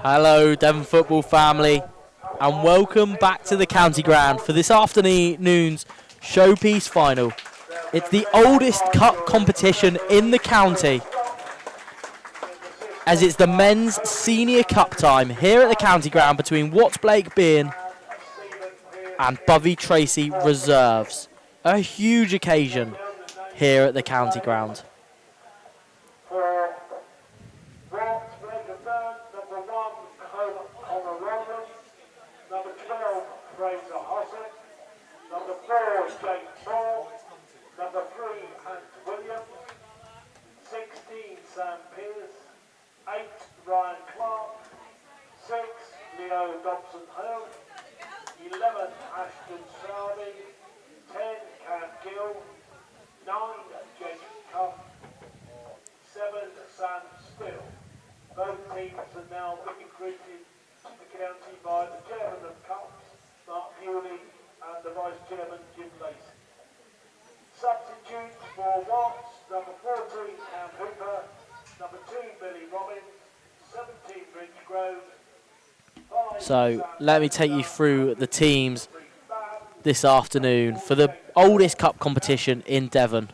Hello, Devon football family, and welcome back to the county ground for this afternoon's showpiece final. It's the oldest cup competition in the county, as it's the men's senior cup time here at the county ground between Bearne and Bovey Tracey reserves. A huge occasion here at the county ground. Number 3, Hans Williams. 16, Sam Pearce. 8, Ryan Clark. 6, Leo Dobson-Hill. 11, Ashton Sarby. 10, Cam Gill. 9, Jake Cuff. 7, Sam Still. Both teams are now being greeted to the county by the chairman of Cups, Mark Hewley, and the vice chairman, Jim Lacey. Substitutes for Watts, number 14, Cam Hooper, number 2, Billy Robbins, 17, Rich Grove. So let me take you through the teams this afternoon for the oldest cup competition in Devon.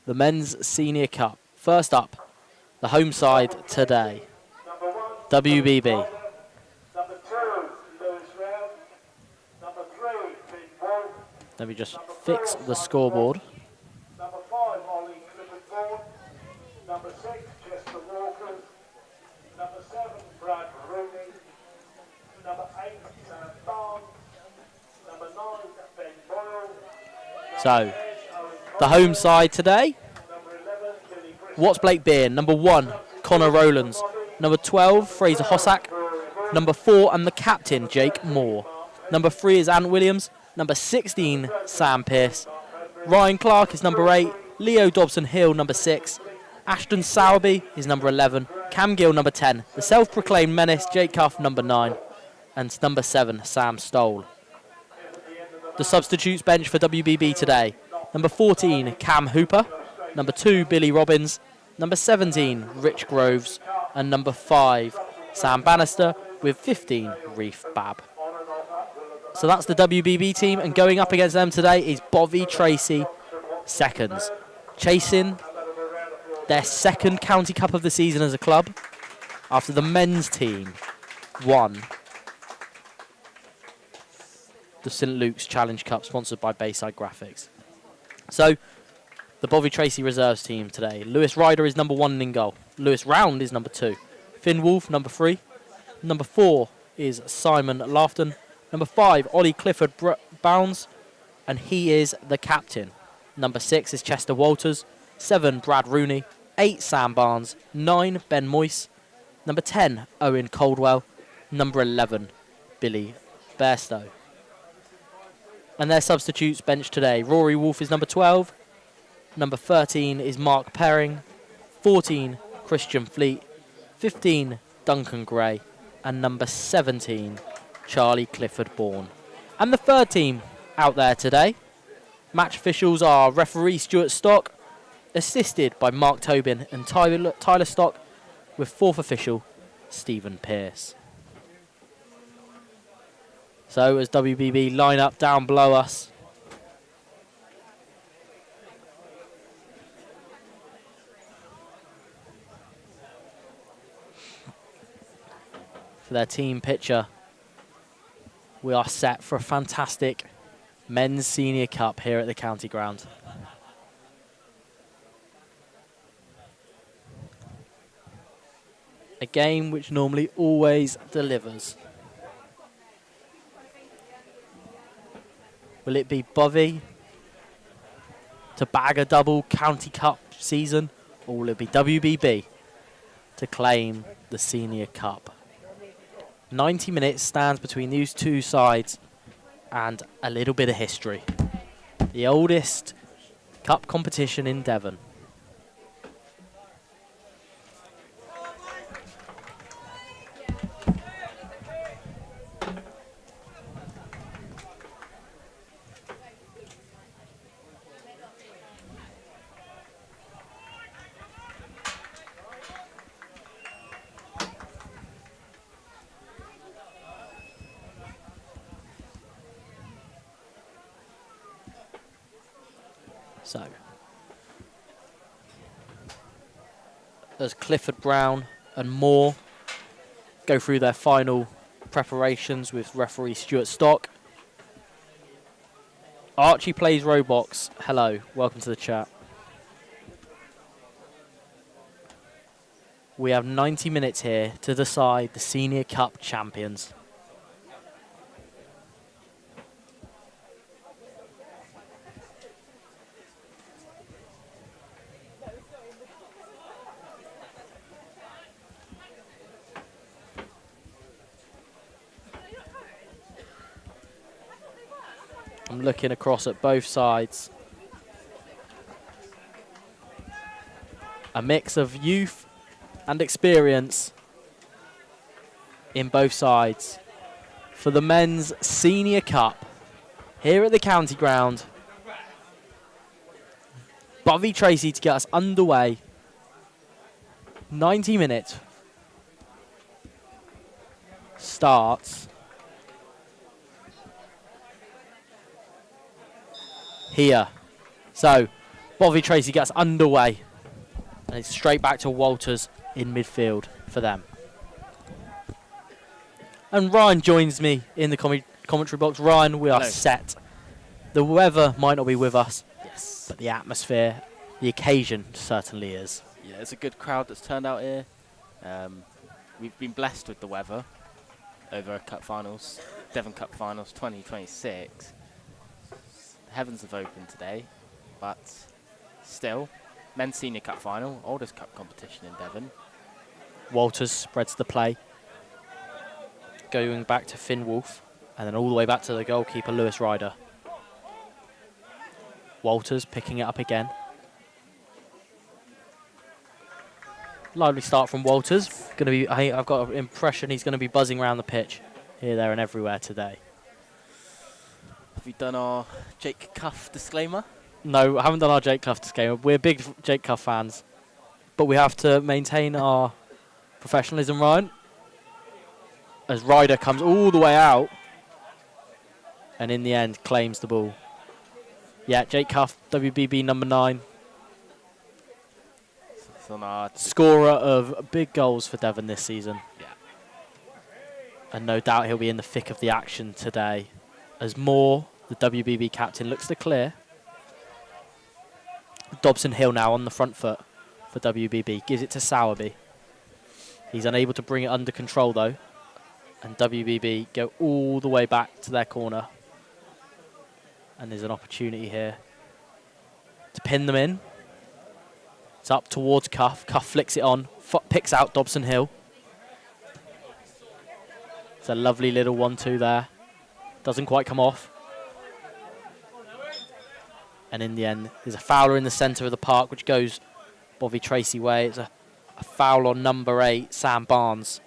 The men's senior cup. First up, the home side today, WBB. Let me just fix the scoreboard. Number 5, Ollie Clifford-Vaughan. Number 6, Chester Walkers. Number 7, Brad Rooney. Number 8, Sam Barnes. Number 9, Ben Boyle. So, the home side today, Bearne. Number 1, Connor Rowlands. Number 12, Fraser Hossack. Number 4, and the captain, Jake Moore. Number 3 is Ant Williams. Number 16, Sam Pearce. Ryan Clark is number 8. Leo Dobson-Hill, number 6. Ashton Sowerby is number 11. Cam Gill, number 10. The self-proclaimed menace, Jake Cuff, number 9. And number 7, Sam Stoll. The substitutes bench for WBB today. Number 14, Cam Hooper. Number 2, Billy Robbins. Number 17, Rich Groves. And number 5, Sam Bannister, with 15, Reef Babb. So that's the WBB team, and going up against them today is Bovey Tracey seconds, chasing their second county cup of the season as a club after the men's team won the St Luke's Challenge Cup sponsored by Bayside Graphics. So the Bovey Tracey reserves team today. Lewis Ryder is number 1 in goal. Lewis Round is number 2. Finn Wolf, number 3. Number 4 is Simon Laughton. Number 5, Ollie Clifford Bounds, and he is the captain. Number 6 is Chester Walters. 7, Brad Rooney. 8, Sam Barnes. 9, Ben Moyse. Number 10, Owen Coldwell. Number 11, Billy Bairstow. And their substitutes bench today. Rory Wolf is number 12. Number 13 is Mark Perring. 14, Christian Fleet. 15, Duncan Gray. And number 17, Charlie Clifford-Bourne. And the third team out there today. Match officials are referee Stuart Stock, assisted by Mark Tobin and Tyler Stock, with fourth official Stephen Pearce. So as WBB line up down below us, for their team picture, we are set for a fantastic men's senior cup here at the county ground. A game which normally always delivers. Will it be Bovey to bag a double county cup season, or will it be WBB to claim the senior cup? 90 minutes stands between these two sides, and a little bit of history. The oldest cup competition in Devon. So, as Clifford Brown and Moore go through their final preparations with referee Stuart Stock. Archie Plays Roblox. Hello, welcome to the chat. We have 90 minutes here to decide the Senior Cup champions. I'm looking across at both sides. A mix of youth and experience in both sides for the men's Senior Cup here at the County Ground. Bovey Tracey to get us underway. 90 minutes starts here. So, Bovey Tracey gets underway. And it's straight back to Walters in midfield for them. And Ryan joins me in the commentary box. Ryan, we are set. The weather might not be with us, Yes. but the atmosphere, the occasion certainly is. Yeah, it's a good crowd that's turned out here. We've been blessed with the weather over Cup Finals, Devon Cup Finals 2026. The heavens have opened today, but still, men's Senior Cup Final, oldest cup competition in Devon. Walters spreads the play. Going back to Finn Wolf, and then all the way back to the goalkeeper, Lewis Ryder. Walters picking it up again. Lively start from Walters. I've got an impression he's going to be buzzing around the pitch here, there, and everywhere today. Have we done our Jake Cuff disclaimer? No, I haven't done our Jake Cuff disclaimer. We're big Jake Cuff fans, but we have to maintain our professionalism, Ryan. As Ryder comes all the way out, and in the end claims the ball. Yeah, Jake Cuff, WBB number 9. It's on our Scorer of big goals for Devon this season. Yeah. And no doubt he'll be in the thick of the action today. As Moore, the WBB captain, looks to clear. Dobson Hill now on the front foot for WBB. Gives it to Sowerby. He's unable to bring it under control though. And WBB go all the way back to their corner. And there's an opportunity here to pin them in. It's up towards Cuff. Cuff flicks it on. Picks out Dobson Hill. It's a lovely little 1-2 there. Doesn't quite come off. And in the end, there's a fouler in the centre of the park, which goes Bovey Tracey way. It's a foul on number 8, Sam Barnes.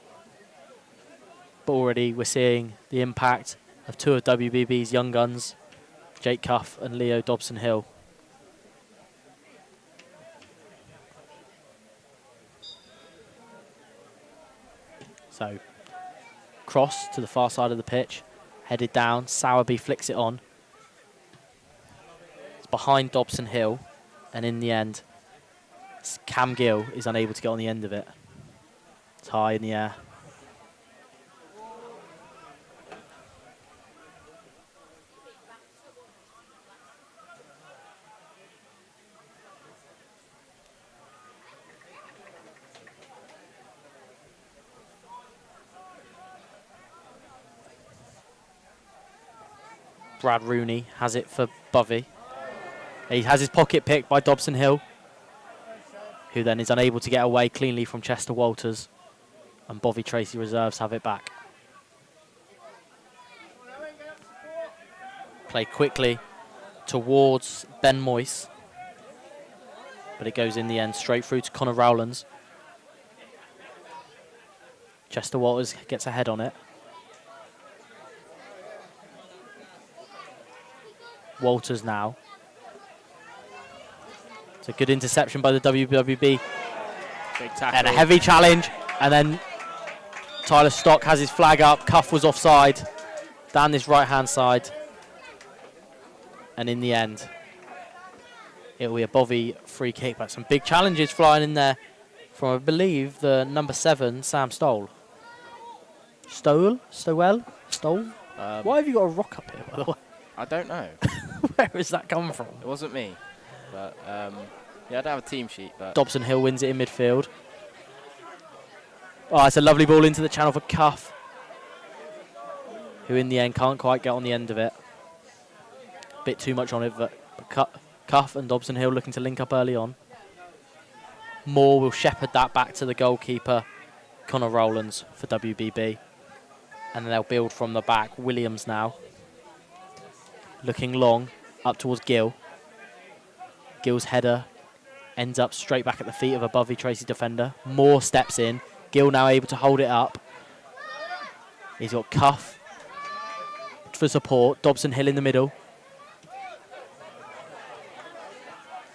But already we're seeing the impact of 2 of WBB's young guns, Jake Cuff and Leo Dobson Hill. So, cross to the far side of the pitch, headed down, Sowerby flicks it on. It's behind Dobson Hill, and in the end, Cam Gill is unable to get on the end of it. It's high in the air. Brad Rooney has it for Bovey. He has his pocket picked by Dobson Hill, who then is unable to get away cleanly from Chester Walters. And Bovey Tracey reserves have it back. Play quickly towards Ben Moyes. But it goes in the end straight through to Connor Rowlands. Chester Walters gets a head on it. Walters now. It's a good interception by the WWB. Big tackle. And a heavy challenge. And then Tyler Stock has his flag up. Cuff was offside. Down this right-hand side. And in the end, It'll be a Bovey free kick, but some big challenges flying in there from, I believe, the number 7, Sam Stoll. Stowell? Why have you got a rock up here, by the way? I don't know. Where has that come from? It wasn't me. But, yeah, I don't have a team sheet, but... Dobson Hill wins it in midfield. Oh, it's a lovely ball into the channel for Cuff, who in the end can't quite get on the end of it. Bit too much on it, but Cuff and Dobson Hill looking to link up early on. Moore will shepherd that back to the goalkeeper, Connor Rowlands, for WBB. And then they'll build from the back. Williams now, looking long, up towards Gill. Gill's header ends up straight back at the feet of a Bovey Tracey defender. Moore steps in. Gill now able to hold it up. He's got Cuff for support. Dobson Hill in the middle.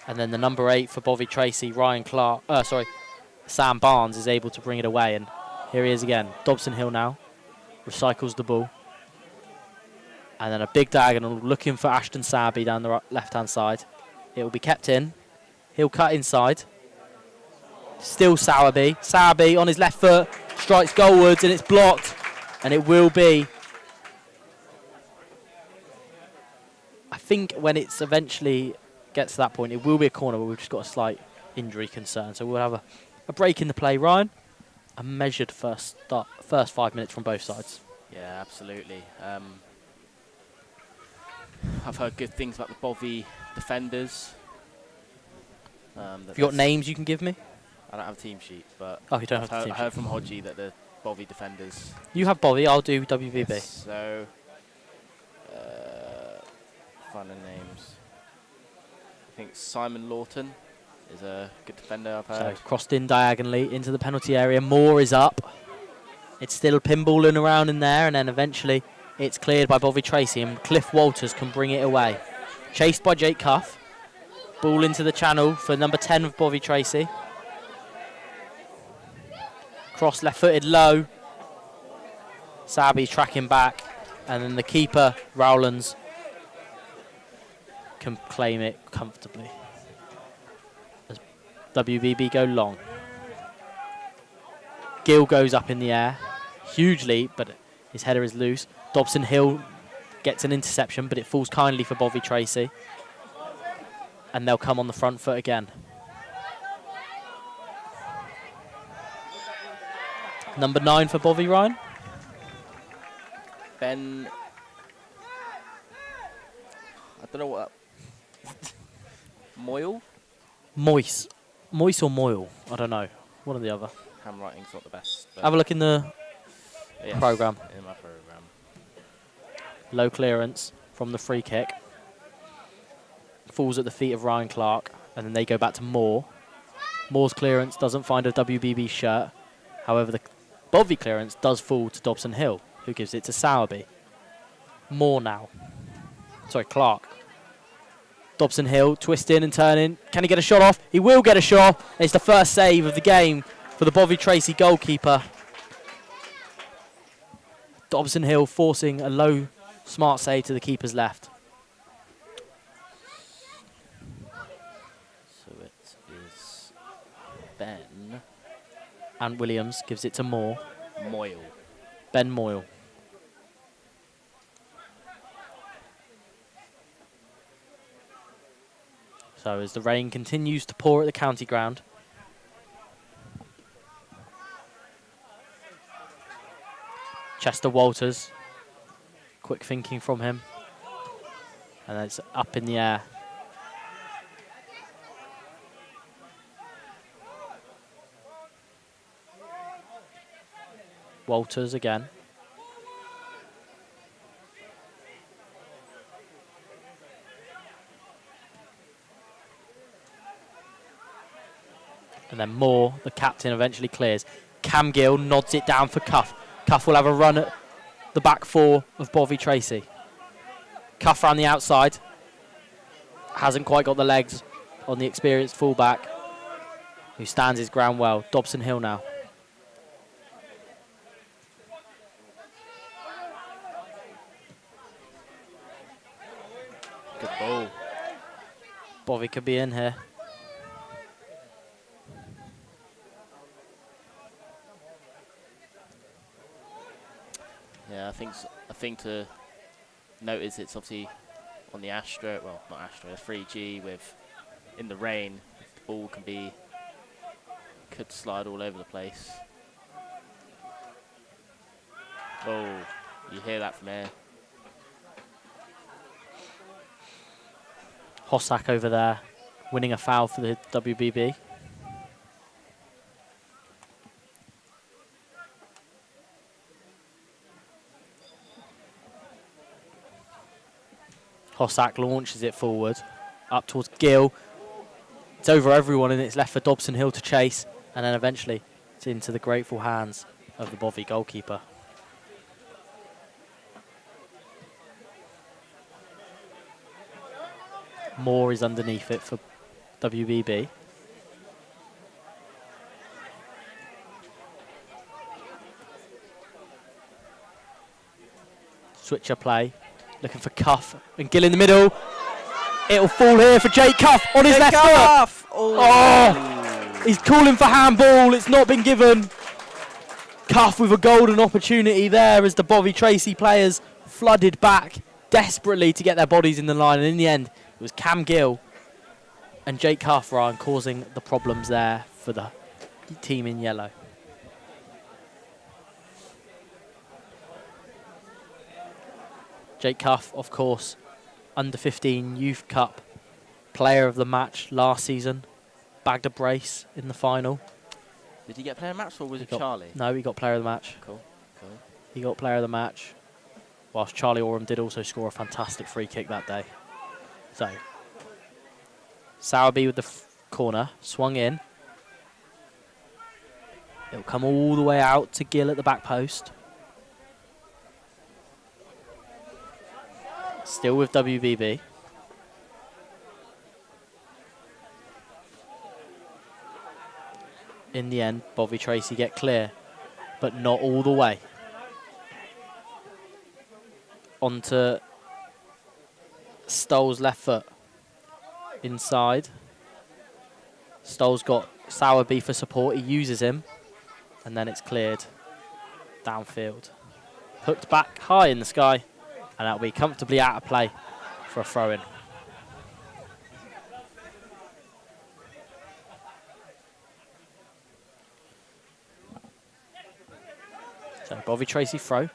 And then the number 8 for Bovey Tracey, Sam Barnes, is able to bring it away. And here he is again. Dobson Hill now recycles the ball. And then a big diagonal looking for Ashton Sabi down the left-hand side. It will be kept in. He'll cut inside. Still Sowerby. Sowerby on his left foot strikes goalwards and it's blocked. And it will be, I think when it's eventually gets to that point, it will be a corner, but we've just got a slight injury concern. So we'll have a break in the play. Ryan, a measured first 5 minutes from both sides. Yeah, absolutely. I've heard good things about the Bovey defenders. Have you got names you can give me? I don't have a team sheet, but Oh, you don't have a team I heard from Hodgie that the Bovey defenders... You have Bovey, I'll do WBB. Yes, so, finding names. I think Simon Lawton is a good defender, I've heard. So crossed in diagonally into the penalty area. Moore is up. It's still pinballing around in there, and then eventually it's cleared by Bovey Tracey, and Cliff Walters can bring it away. Chased by Jake Cuff. Ball into the channel for number 10 of Bovey Tracey. Cross left-footed low. Sabi's tracking back, and then the keeper, Rowlands, can claim it comfortably. As WBB go long. Gill goes up in the air. Huge leap, but his header is loose. Dobson Hill gets an interception, but it falls kindly for Bovey Tracey. And they'll come on the front foot again. Number 9 for Bovey, Ryan. Ben... I don't know what... Moyle? Moise or Moyle? I don't know. One or the other. Handwriting's not the best. Have a look in the programme. In my programme. Low clearance from the free kick. Falls at the feet of Ryan Clark, and then they go back to Moore. Moore's clearance doesn't find a WBB shirt. However, the Bovey clearance does fall to Dobson Hill, who gives it to Sowerby. Moore now. Sorry, Clark. Dobson Hill twisting and turning. Can he get a shot off? He will get a shot. It's the first save of the game for the Bovey Tracey goalkeeper. Dobson Hill forcing a low, smart save to the keeper's left. So it is Ben And Williams gives it to Moore. Moyle. Ben Moyle. So as the rain continues to pour at the county ground, Chester Walters, quick thinking from him, and then it's up in the air. Walters again. And then Moore, the captain, eventually clears. Cam Gill nods it down for Cuff. Cuff will have a run at the back four of Bovey Tracey. Cuff around the outside. Hasn't quite got the legs on the experienced fullback, who stands his ground well. Dobson Hill now. Good ball. Bovey could be in here. Yeah, I think to notice it's obviously on the Astro, well, not Astro, 3G with in the rain, the ball could slide all over the place. Oh, you hear that from here. Hossack over there, winning a foul for the WBB. Hossack launches it forward, up towards Gill. It's over everyone and it's left for Dobson Hill to chase. And then eventually it's into the grateful hands of the Bovey goalkeeper. Moore is underneath it for WBB. Switcher play, looking for Cuff and Gill in the middle. It'll fall here for Jake Cuff on his left foot. Oh, he's calling for handball. It's not been given. Cuff with a golden opportunity there as the Bovey Tracey players flooded back desperately to get their bodies in the line. And in the end, it was Cam Gill and Jake Cuff, Ryan, causing the problems there for the team in yellow. Jake Cuff, of course, under 15 Youth Cup player of the match last season. Bagged a brace in the final. Did he get player of the match or was it Charlie? No, he got player of the match. Cool, cool. He got player of the match, whilst Charlie Oram did also score a fantastic free kick that day. So, Sowerby with the corner, swung in. It'll come all the way out to Gill at the back post. Still with WBB. In the end, Bovey Tracey get clear, but not all the way. Onto Stoll's left foot. Inside. Stoll's got Sowerby for support. He uses him. And then it's cleared downfield. Hooked back high in the sky. And that'll be comfortably out of play for a throw-in. So Bovey Tracey throw.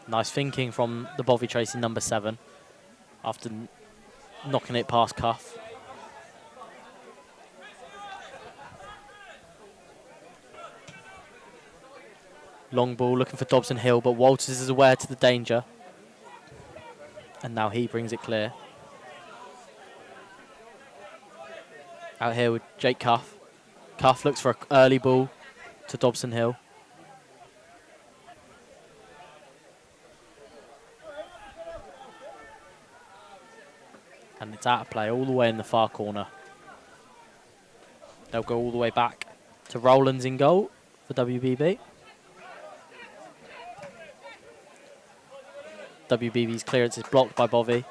Nice thinking from the Bovey Tracey number 7 after knocking it past Cuff. Long ball looking for Dobson Hill, but Walters is aware to the danger. And now he brings it clear. Out here with Jake Cuff. Cuff looks for an early ball to Dobson Hill. And it's out of play all the way in the far corner. They'll go all the way back to Rowlands in goal for WBB. WBB's clearance is blocked by Bovey.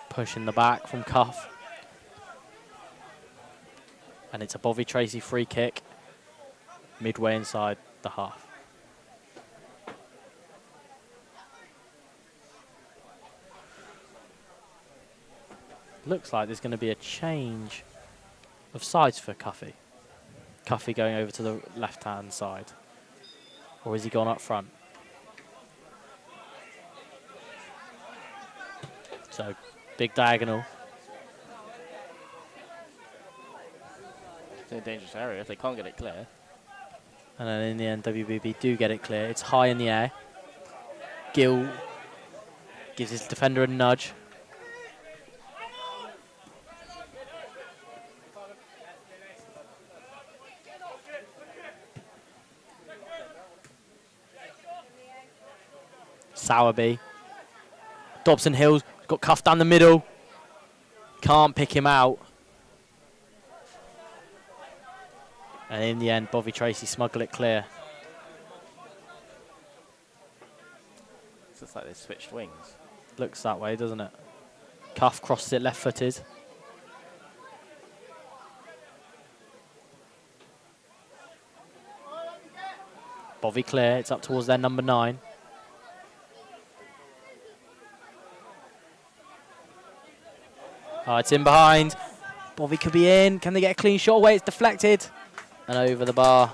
Push in the back from Cuff. And it's a Bovey Tracey free kick. Midway inside the half. Looks like there's going to be a change of sides for Cuffy. Cuffy going over to the left-hand side. Or has he gone up front? So, big diagonal. It's in a dangerous area if they can't get it clear. And then in the end, WBB do get it clear. It's high in the air. Gill gives his defender a nudge. Sowerby. Dobson Hill's got cuffed down the middle. Can't pick him out. And in the end, Bovey Tracey smuggle it clear. It's just like they switched wings. Looks that way, doesn't it? Cuff crosses it left-footed. Bovey clear. It's up towards their number 9. Oh, it's in behind. Bovey could be in. Can they get a clean shot away? It's deflected. And over the bar.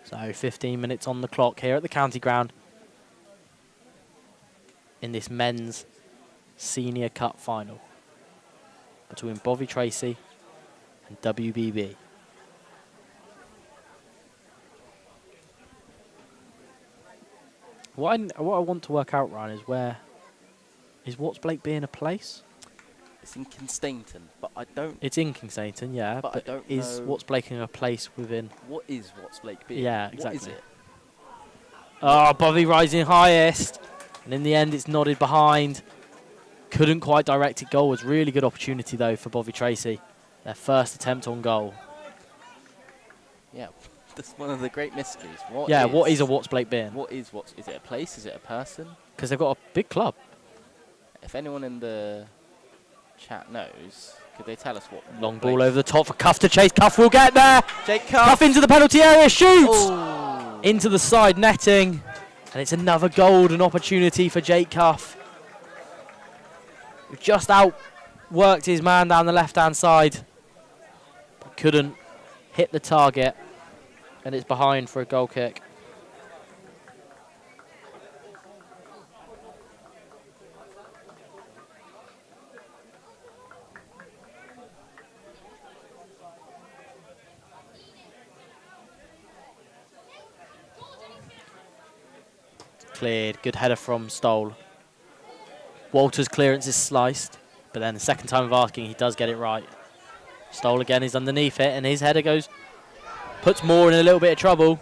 So 15 minutes on the clock here at the county ground in this men's senior cup final between Bovey Tracey and WBB. What I want to work out, Ryan, is where is Watts Blake being a place? It's in Kingstainton, but I don't. It's in Kingstainton, yeah. But I don't is know. Watts Blake in a place within? What is Watts Blake being? Yeah, What exactly. is it? Oh, Bovey rising highest, and in the end, it's nodded behind. Couldn't quite direct it goalwards. Really good opportunity though for Bovey Tracey. Their first attempt on goal. Yeah, that's one of the great mysteries. What is a Watts Blake Bearne? What is Watts? Is it a place? Is it a person? Because they've got a big club. If anyone in the chat knows, could they tell us what? Long what ball place? over the top for Cuff to chase. Cuff will get there. Jake Cuff into the penalty area. Shoots Oh. into the side netting, and it's another golden opportunity for Jake Cuff, who just outworked his man down the left-hand side, but couldn't hit the target, and it's behind for a goal kick. Cleared, good header from Stoll. Walter's clearance is sliced, but then the second time of asking, he does get it right. Stoll again is underneath it, and his header goes, puts Moore in a little bit of trouble.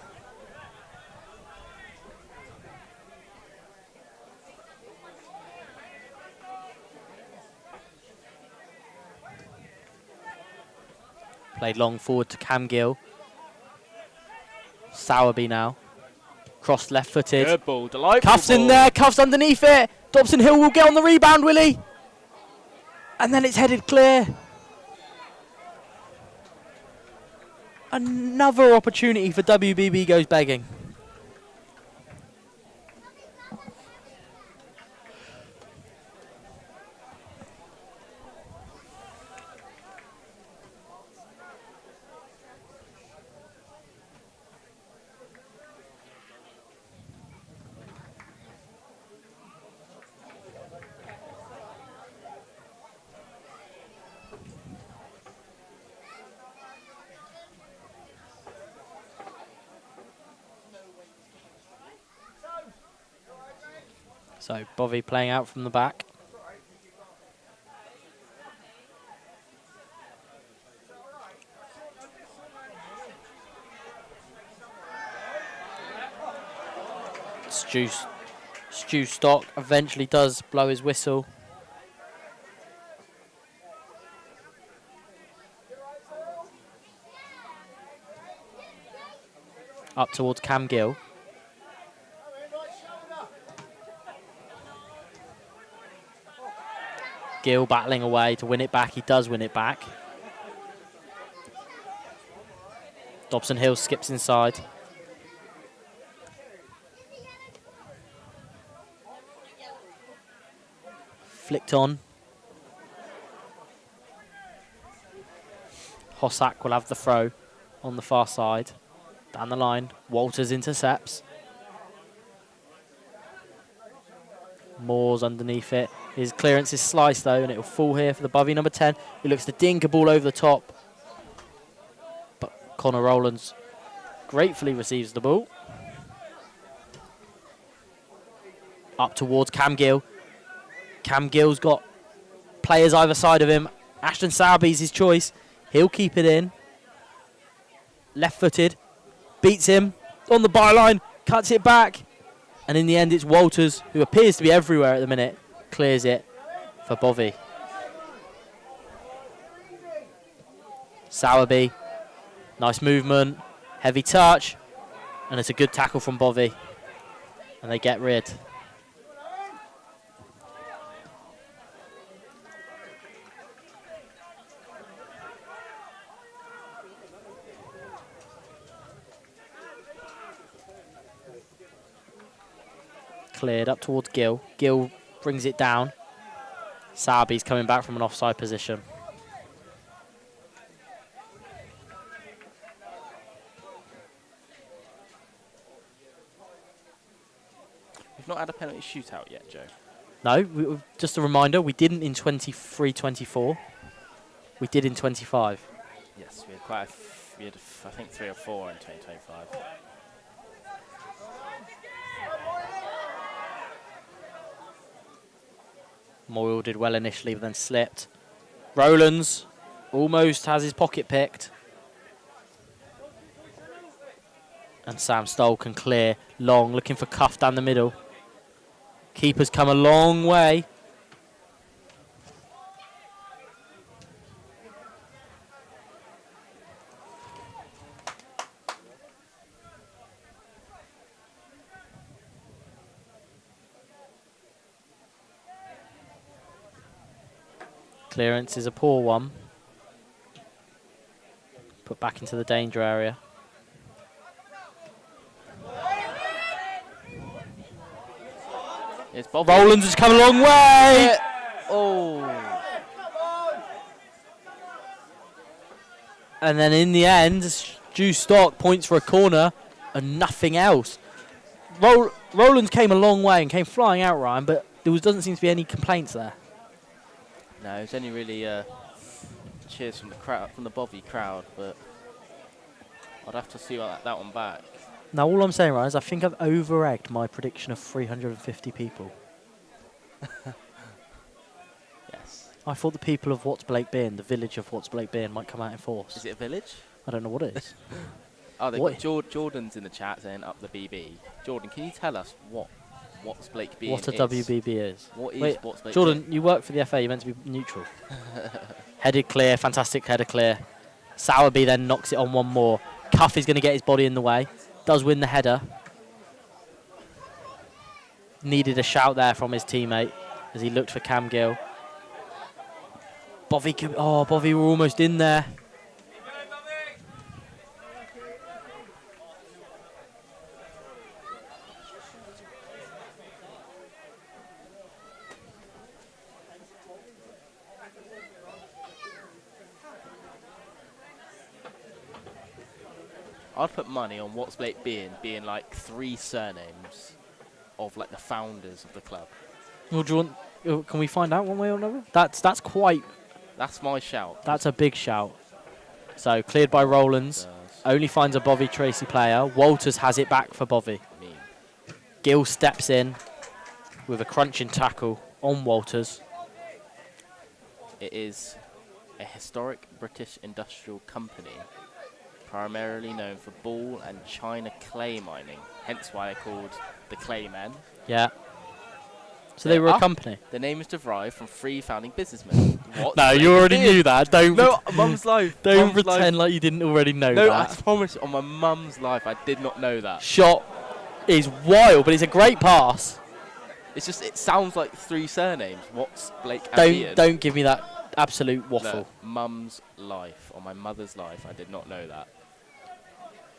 Played long forward to Cam Gill. Sowerby now. Crossed left-footed. Good ball, delightful Cuff's in ball. there, Cuff's underneath it. Dobson Hill will get on the rebound, will he? And then it's headed clear. Another opportunity for WBB goes begging. So Bovey playing out from the back. Stu Stock eventually does blow his whistle. Up towards Cam Gill. Gill battling away to win it back. He does win it back. Dobson Hill skips inside. Flicked on. Hossack will have the throw on the far side. Down the line, Walters intercepts. Moore's underneath it. His clearance is sliced though, and it will fall here for the Bovey number 10. He looks to dink a ball over the top. But Connor Rowlands gratefully receives the ball. Up towards Cam Gill. Cam Gill's got players either side of him. Ashton Sowerby's his choice. He'll keep it in. Left-footed. Beats him. On the byline. Cuts it back. And in the end, it's Walters, who appears to be everywhere at the minute, clears it for Bovey. Sowerby. Nice movement. Heavy touch. And it's a good tackle from Bovey. And they get rid. Cleared up towards Gill. Gill brings it down. Sowerby's coming back from an offside position. We've not had a penalty shootout yet, Joe. No, just a reminder, we didn't in 23-24. We did in 25. Yes, we had I think 3 or 4 in 2025. Moyle did well initially, but then slipped. Rowlands almost has his pocket picked. And Sam Stoll can clear long, looking for Cuff down the middle. Keeper's come a long way. Clearance is a poor one. Put back into the danger area. It's Bovey. Rowlands has come a long way. Oh. And then in the end, Stu Stock points for a corner and nothing else. Rowlands came a long way and came flying out, Ryan, but there doesn't seem to be any complaints there. No, it was only really cheers from the crowd, from the Bovey crowd, but I'd have to see that one back. Now, all I'm saying, Ryan, is I think I've over-egged my prediction of 350 people. Yes. I thought the people of Watts Blake Bearne, the village of Watts Blake Bearne, might come out in force. Is it a village? I don't know what it is. Oh, they've What? got Jordan's in the chat saying up the BB. Jordan, can you tell us what's Blake Bearne What a is? WBB is. What is Wait, what's Blake Jordan, Bearne? you work for the FA, you're meant to be neutral. Headed clear, fantastic header clear. Sowerby then knocks it on one more. Cuff is going to get his body in the way. Does win the header. Needed a shout there from his teammate as he looked for Cam Gill. Bovey were almost in there. I'd put money on what's Blake Bearne being like 3 surnames of like the founders of the club. Well, do you want, can we find out one way or another? That's quite. That's my shout. That's a big shout. So cleared by Rowlands. Only finds a Bovey Tracey player. Walters has it back for Bovey. Mean. Gill steps in with a crunching tackle on Walters. It is a historic British industrial company, primarily known for ball and china clay mining, hence why they're called the Claymen. Yeah. So they were a company. The name is derived from 3 founding businessmen. What? No, you already knew that. Don't No, mum's life. don't Mum's pretend life. like you didn't already know No, that. I promise on my mum's life, I did not know that. Shot is wild, but it's a great pass. It's just, it sounds like 3 surnames. What's Blake and Bearne? Don't give me that absolute waffle. No, mum's life, or my mother's life, I did not know that.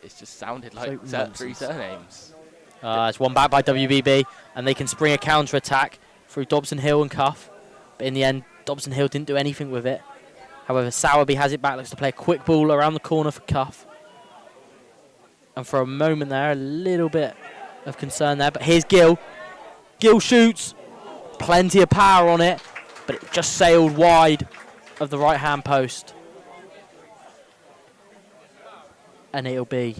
It just sounded like So 3 nonsense. surnames. It's one back by WBB, and they can spring a counter-attack through Dobson Hill and Cuff. But in the end, Dobson Hill didn't do anything with it. However, Sowerby has it back, looks to play a quick ball around the corner for Cuff. And for a moment there, a little bit of concern there. But here's Gill. Gill shoots. Plenty of power on it, but it just sailed wide of the right-hand post. And it'll be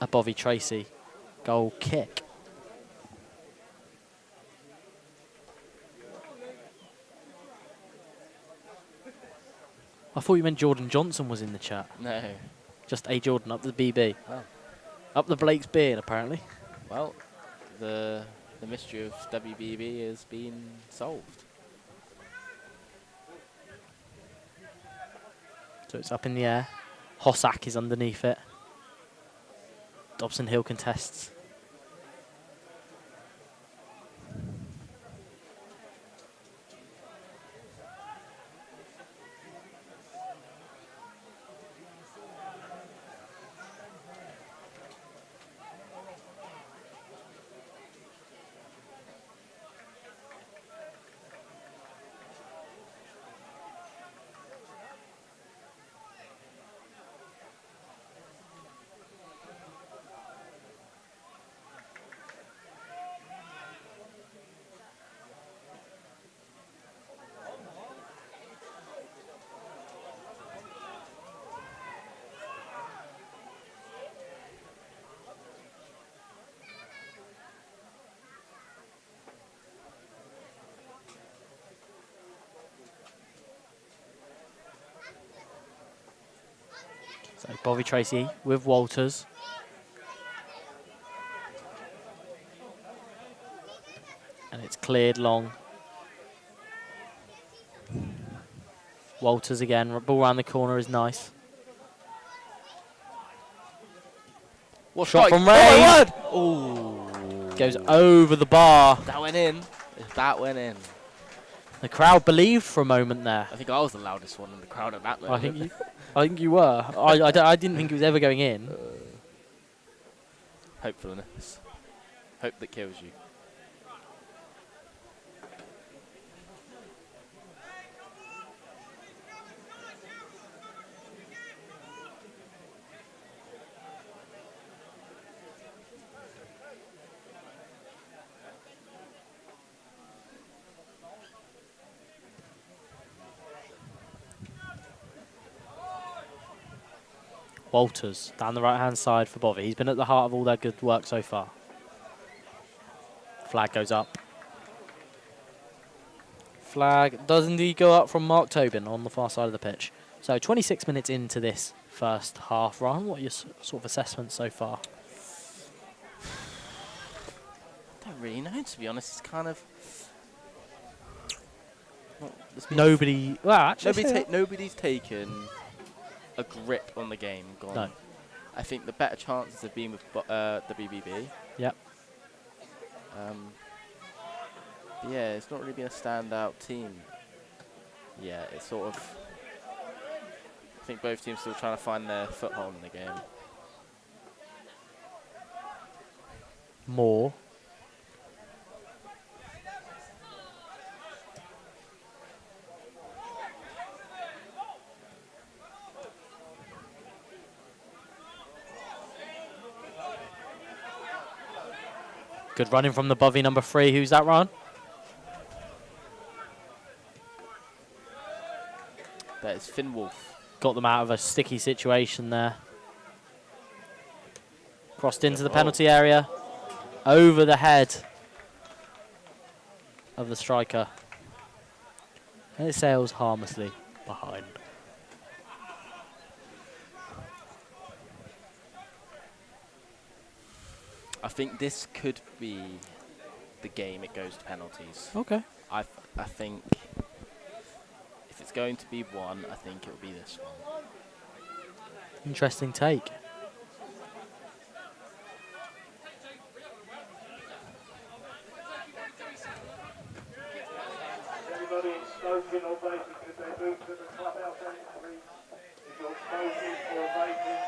a Bovey Tracey goal kick. I thought you meant Jordan Johnson was in the chat. No. Just A Jordan up the BB. Oh. Up the Blake's Beard, apparently. Well, the mystery of WBB has been solved. So it's up in the air. Hossack is underneath it. Dobson Hill contests. So Bovey Tracey with Walters. And it's cleared long. Walters again. Ball around the corner is nice. What Shot strike? from Oh my Ray. word! Oh. Goes over the bar. That went in. That went in. The crowd believed for a moment there. I think I was the loudest one in the crowd at that moment. I think you were. I didn't think it was ever going in. Hopefulness. Hope that kills you. Walters down the right-hand side for Bovey. He's been at the heart of all their good work so far. Flag goes up. Flag does indeed go up from Mark Tobin on the far side of the pitch. So 26 minutes into this first half run. What are your sort of assessments so far? I don't really know, to be honest. It's kind of... Well, Nobody... Well, actually... nobody's taken a grip on the game. Gone. No. I think the better chances have been with the BBB. Yep. But yeah, it's not really been a standout team. Yeah, it's sort of... I think both teams still trying to find their foothold in the game. More. Good running from the Bovey number 3. Who's that, Ron? That is Finn Wolf. Got them out of a sticky situation there. Crossed into the penalty area. Over the head of the striker. And it sails harmlessly behind. I think this could be the game it goes to penalties. Okay. I think if it's going to be one, I think it will be this one. Interesting take. Anybody smoking or vaping, could they move to the clubhouse entry? If you're smoking or vaping.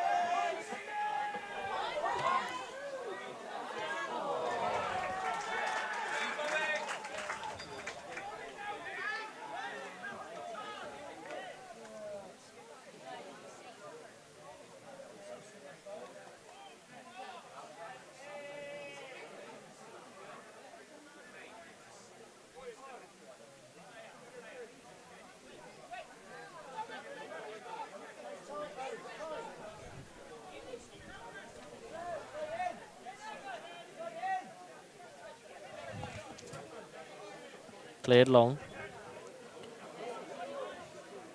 Cleared long.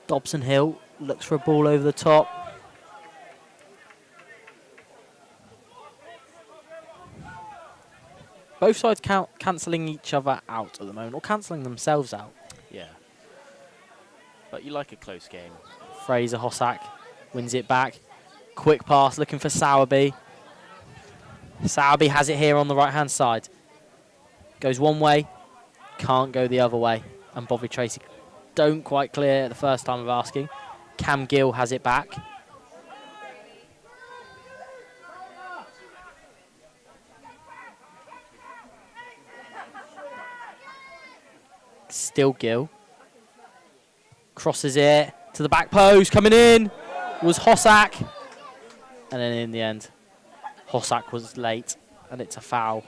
Dobson Hill Looks for a ball over the top. Both sides cancelling each other out at the moment, or cancelling themselves out. Yeah. But you like a close game. Fraser Hossack wins it back. Quick pass looking for Sowerby. Sowerby has it here on the right-hand side. Goes one way, can't go the other way. And Bovey Tracey don't quite clear the first time of asking. Cam Gill has it back. Still Gill. Crosses it to the back post. Coming in was Hossack. And then in the end, Hossack was late. And it's a foul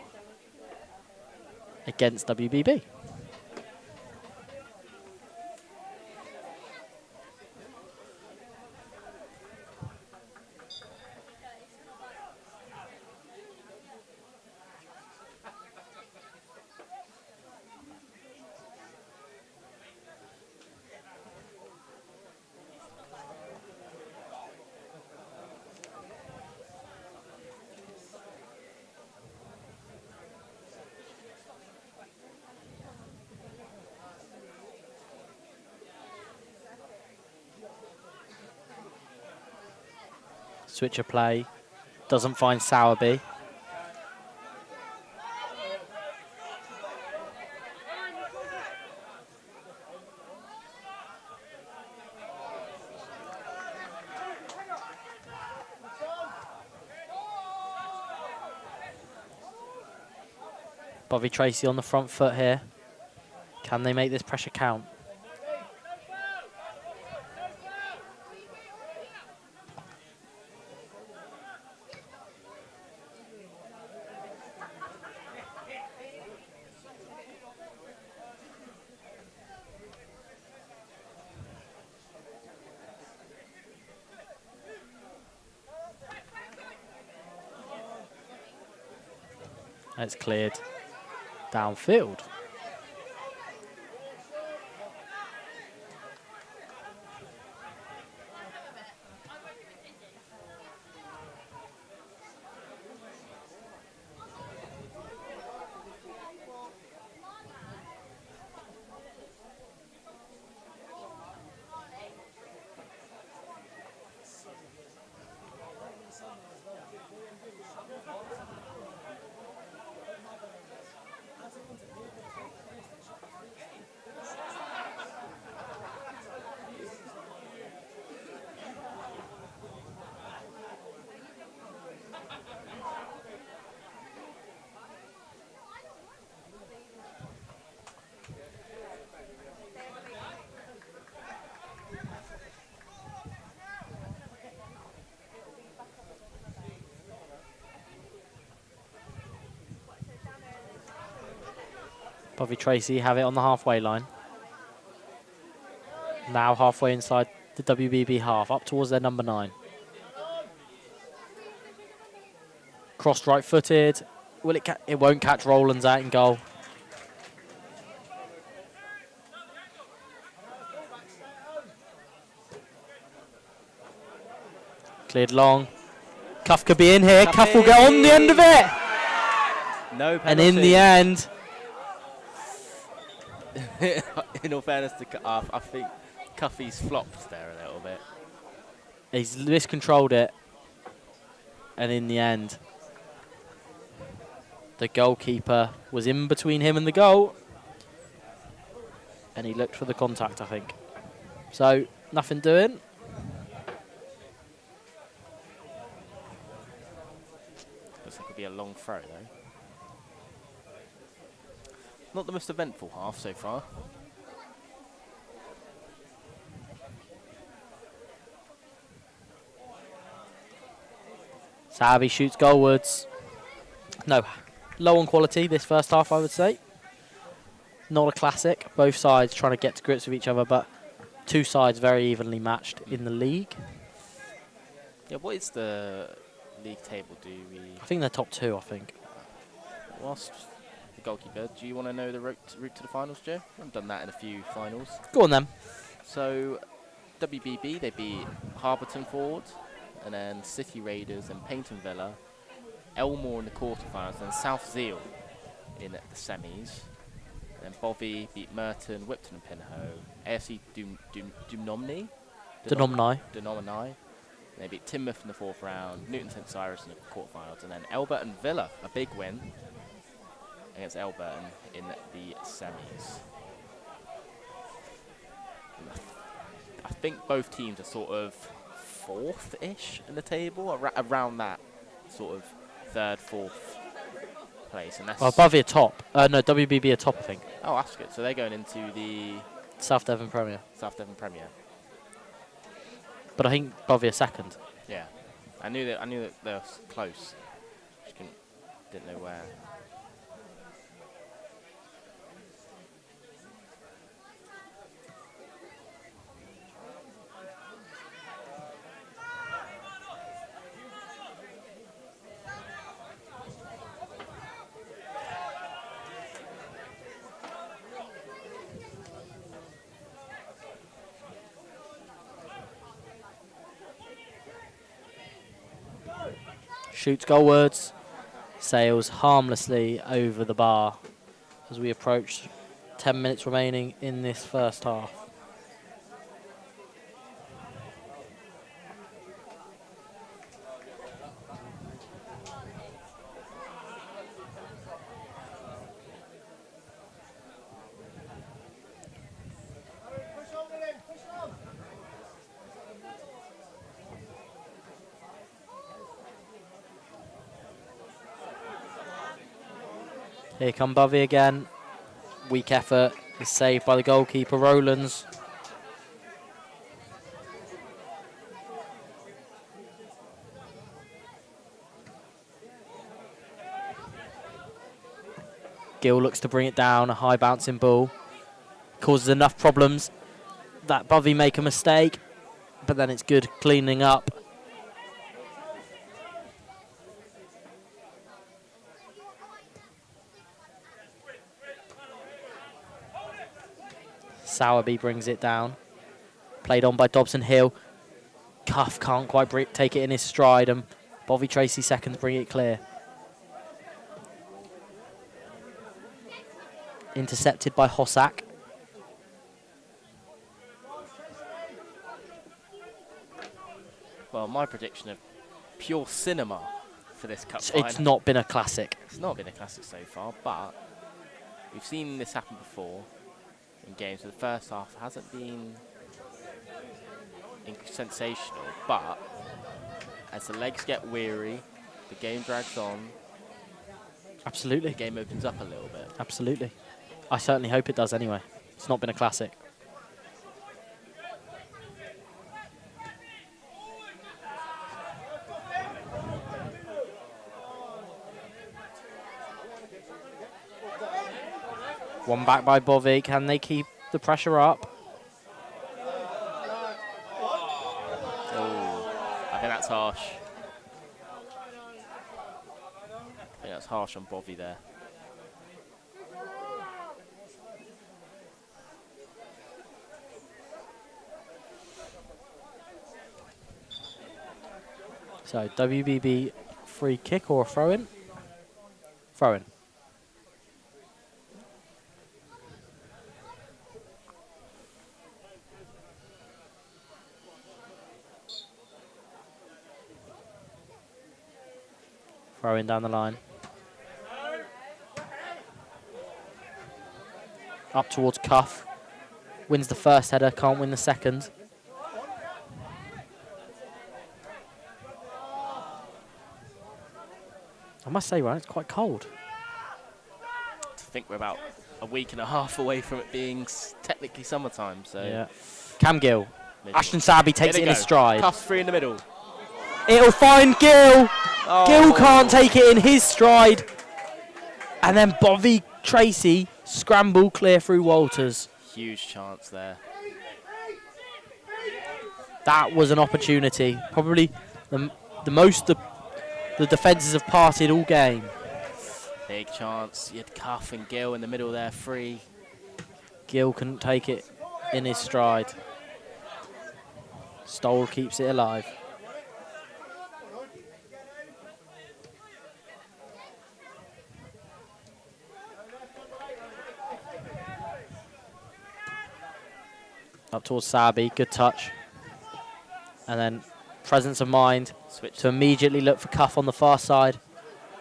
against WBB. Switch of play. Doesn't find Sowerby. Bovey Tracey on the front foot here. Can they make this pressure count? It's cleared downfield. Bovey Tracey have it on the halfway line. Now halfway inside the WBB half, up towards their number 9. Crossed right-footed. Will it? It won't catch Rowlands out in goal. Cleared long. Cuff could be in here. Cuff will get on the end of it. No penalty. And in the end, in all fairness to Cuff, I think Cuffy's flopped there a little bit. he's miscontrolled it. And in the end, the goalkeeper was in between him and the goal. And he looked for the contact, I think. So, nothing doing. Looks like it'll be a long throw, though. Not the most eventful half so far. Sabi shoots goalwards. No, low on quality this first half, I would say. Not a classic. Both sides trying to get to grips with each other, but two sides very evenly matched in the league. Yeah, what is the league table? Do we? I think they're top 2, I think. Whilst the goalkeeper, do you want to know the route to the finals, Joe? I've done that in a few finals. Go on then. So, WBB, they beat Harberton Ford, and then City Raiders and Paynton Villa, Elmore in the quarterfinals, and South Zeal in the semis. And then Bovey beat Merton, Whipton and Pinho, AFC Dunomni. Dunomni. They beat Teignmouth in the 4th round, Newton St Cyrus in the quarterfinals, and then Elburton Villa, a big win against Elburton in the semis. I think both teams are sort of 4th-ish in the table, around that sort of 3rd, 4th place. And that's Bovey are top. No, WBB are top, I think. Oh, that's good. So they're going into the South Devon Premier. South Devon Premier. But I think Bovey are second. Yeah, I knew that they were close. Just didn't know where. Shoots goalwards, sails harmlessly over the bar as we approach 10 minutes remaining in this first half. Here come Bovey again. Weak effort is saved by the goalkeeper, Rowlands. Gill looks to bring it down, a high bouncing ball. Causes enough problems that Bovey make a mistake, but then it's good cleaning up. Sowerby brings it down. Played on by Dobson Hill. Cuff can't quite take it in his stride, and Bovey Tracey seconds bring it clear. Intercepted by Hossack. Well, my prediction of pure cinema for this cup final. It's not been a classic. It's not been a classic so far, but we've seen this happen before in games. So the first half hasn't been sensational, but as the legs get weary, the game drags on. Absolutely. The game opens up a little bit. Absolutely. I certainly hope it does anyway. It's not been a classic. One back by Bovey. Can they keep the pressure up? Oh, I think that's harsh. I think that's harsh on Bovey there. So, WBB free kick or a throw-in? Throw-in. Throw-in down the line. Up towards Cuff. Wins the first header, can't win the second. I must say, Ryan, it's quite cold. I think we're about a week and a half away from it being technically summertime. So Yeah. Cam Gill. miserable. Ashton Sabi takes it in his stride. Cuffs free in the middle. It'll find Gill. Oh. Gill can't take it in his stride. And then Bovey Tracey scramble clear through Walters. Huge chance there. That was an opportunity. Probably the most the defences have parted all game. Big chance. You had Cuff and Gill in the middle there, free. Gill couldn't take it in his stride. Stoll keeps it alive. Up towards Sabi, good touch. And then presence of mind Switch. to immediately look for Cuff on the far side.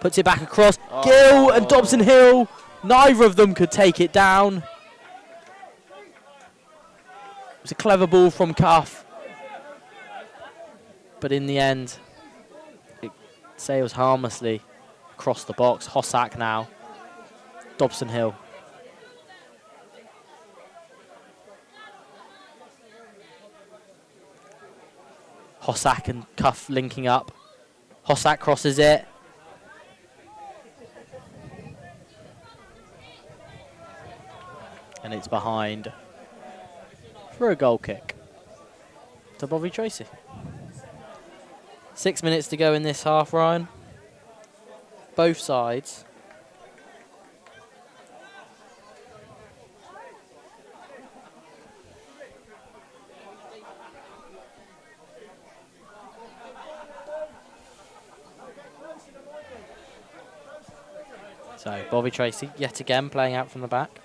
Puts it back across. Oh. Gill and Dobson Hill. Neither of them could take it down. It was a clever ball from Cuff. But in the end, it sails harmlessly across the box. Hossack now. Dobson Hill. Hossack and Cuff linking up. Hossack crosses it. And it's behind for a goal kick to Bovey Tracey. 6 minutes to go in this half, Ryan. Both sides. So, Bovey Tracey, yet again, playing out from the back.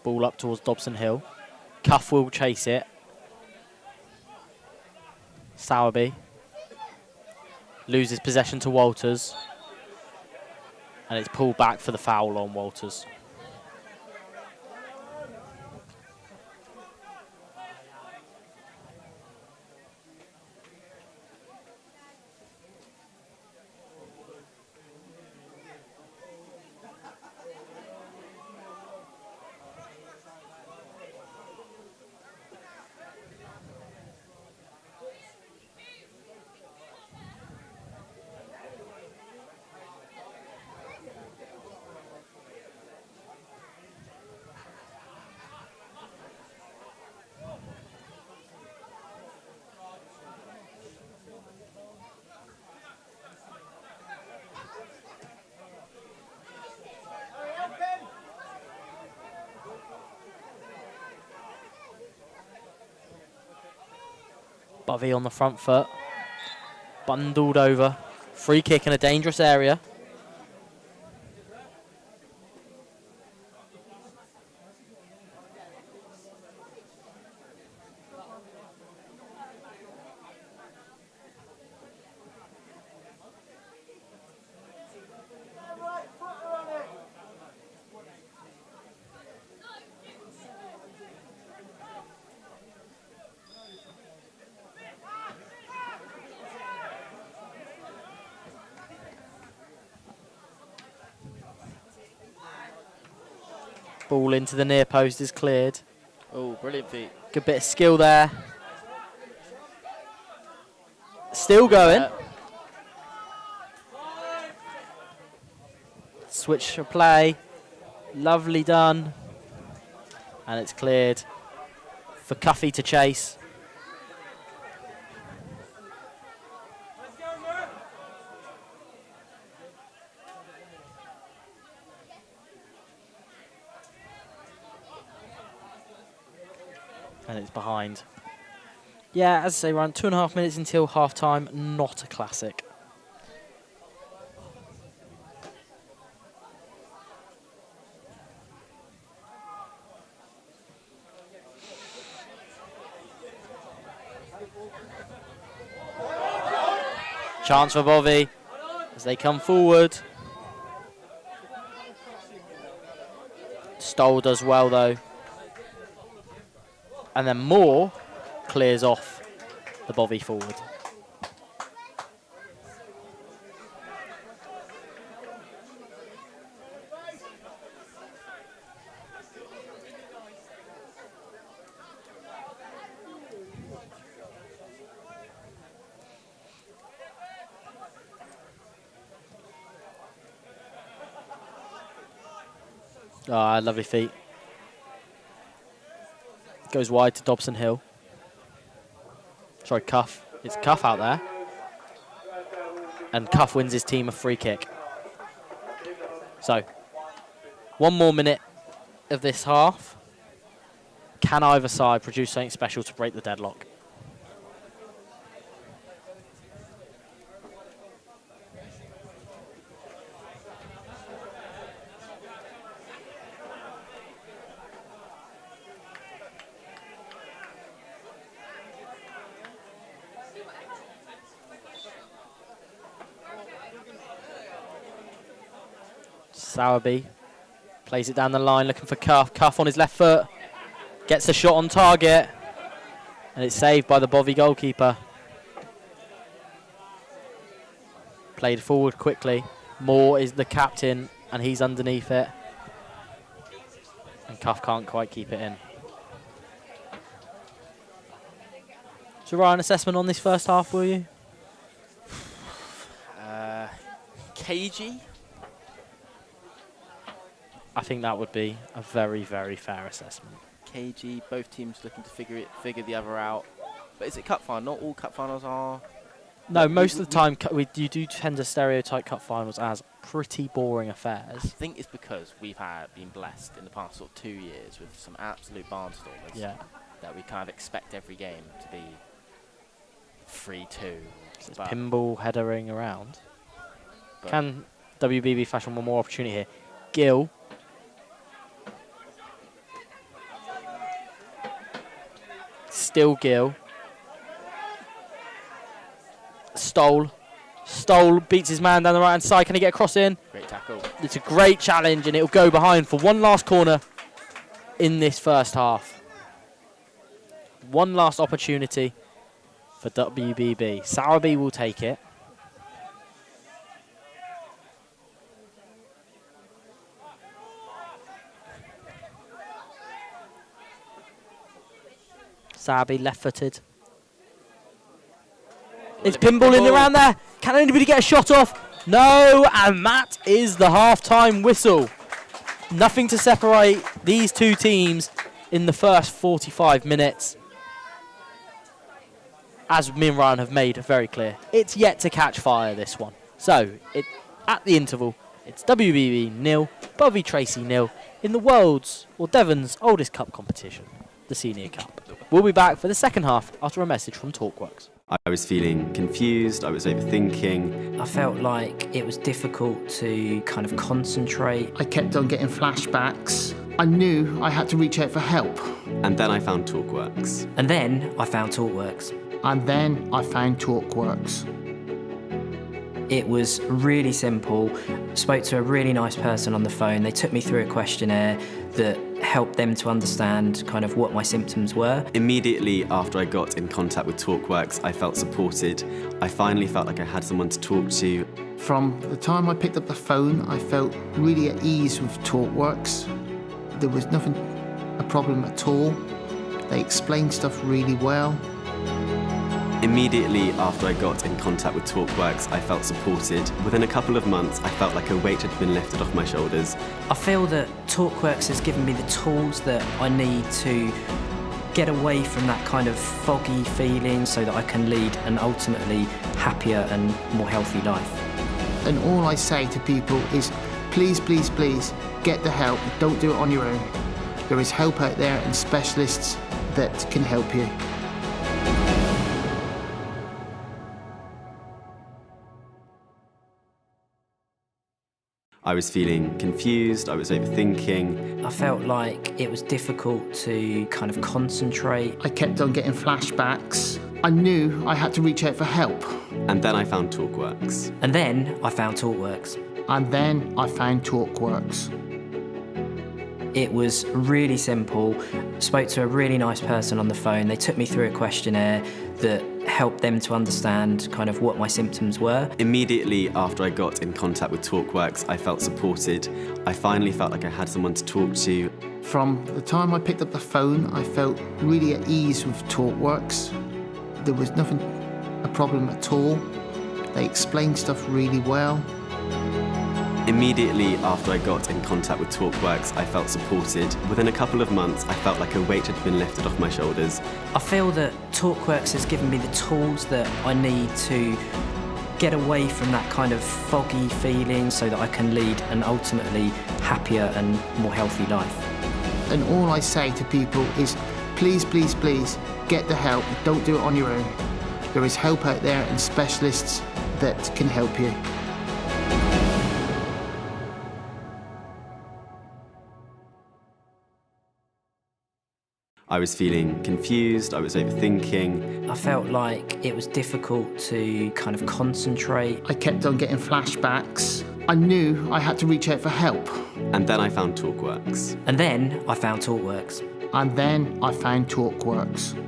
Ball up towards Dobson Hill. Cuff will chase it. Sowerby loses possession to Walters. And it's pulled back for the foul on Walters. Bovey on the front foot. Bundled over. Free kick in a dangerous area. Ball into the near post is cleared. Oh, brilliant feet. Good bit of skill there. Still going. Switch of play. Lovely done. And it's cleared for Cuffy to chase. And it's behind. Yeah, as I say, around 2.5 minutes until half time. Not a classic. Chance for Bovey as they come forward. Stoll does well though. And then Moore clears off the Bovey forward. Ah, lovely feet. Goes wide to Dobson Hill. Sorry, Cuff. It's Cuff out there. And Cuff wins his team a free kick. So, 1 more minute of this half. Can either side produce something special to break the deadlock? Sowerby plays it down the line, looking for Cuff. Cuff on his left foot. Gets the shot on target. And it's saved by the Bovey goalkeeper. Played forward quickly. Moore is the captain, and he's underneath it. And Cuff can't quite keep it in. So, Ryan, assessment on this first half, will you? Cagey. I think that would be a very, very fair assessment. Cagey. Both teams looking to figure the other out. But is it cup final? Not all cup finals are. No, most of the time you do tend to stereotype cup finals as pretty boring affairs. I think it's because we've been blessed in the past sort of 2 years with some absolute barnstormers. Yeah. That we kind of expect every game to be 3-2. So it's pinball headering around. Can WBB fashion one more opportunity here? Gill. Still Gill. Stoll beats his man down the right-hand side. Can he get a cross in? Great tackle. It's a great challenge, and it'll go behind for one last corner in this first half. One last opportunity for WBB. Sowerby will take it. Sowerby left-footed. It's pinball in around there. Can anybody get a shot off? No, and that is the half-time whistle. Nothing to separate these two teams in the first 45 minutes. As me and Ryan have made very clear, it's yet to catch fire, this one. So, at the interval, it's WBB 0, Bovey Tracey 0, in the world's, or Devon's, oldest cup competition, the Senior Cup. We'll be back for the second half after a message from Talkworks. I was feeling confused, I was overthinking. I felt like it was difficult to kind of concentrate. I kept on getting flashbacks. I knew I had to reach out for help. And then I found Talkworks. And then I found Talkworks. And then I found Talkworks. It was really simple. Spoke to a really nice person on the phone. They took me through a questionnaire that helped them to understand kind of what my symptoms were. Immediately after I got in contact with Talkworks, I felt supported. I finally felt like I had someone to talk to. From the time I picked up the phone, I felt really at ease with Talkworks. There was nothing a problem at all. They explained stuff really well. Immediately after I got in contact with Talkworks, I felt supported. Within a couple of months, I felt like a weight had been lifted off my shoulders. I feel that Talkworks has given me the tools that I need to get away from that kind of foggy feeling so that I can lead an ultimately happier and more healthy life. And all I say to people is, please, please, please, get the help. Don't do it on your own. There is help out there and specialists that can help you. I was feeling confused, I was overthinking. I felt like it was difficult to kind of concentrate. I kept on getting flashbacks. I knew I had to reach out for help. And then I found Talkworks. And then I found Talkworks. And then I found Talkworks. It was really simple. Spoke to a really nice person on the phone. They took me through a questionnaire that helped them to understand kind of what my symptoms were. Immediately after I got in contact with Talkworks, I felt supported. I finally felt like I had someone to talk to. From the time I picked up the phone, I felt really at ease with Talkworks. There was nothing a problem at all. They explained stuff really well. Immediately after I got in contact with TalkWorks, I felt supported. Within a couple of months, I felt like a weight had been lifted off my shoulders. I feel that TalkWorks has given me the tools that I need to get away from that kind of foggy feeling so that I can lead an ultimately happier and more healthy life. And all I say to people is, please, please, please, get the help. Don't do it on your own. There is help out there and specialists that can help you. I was feeling confused, I was overthinking. I felt like it was difficult to kind of concentrate. I kept on getting flashbacks. I knew I had to reach out for help. And then I found TalkWorks. And then I found TalkWorks. And then I found TalkWorks.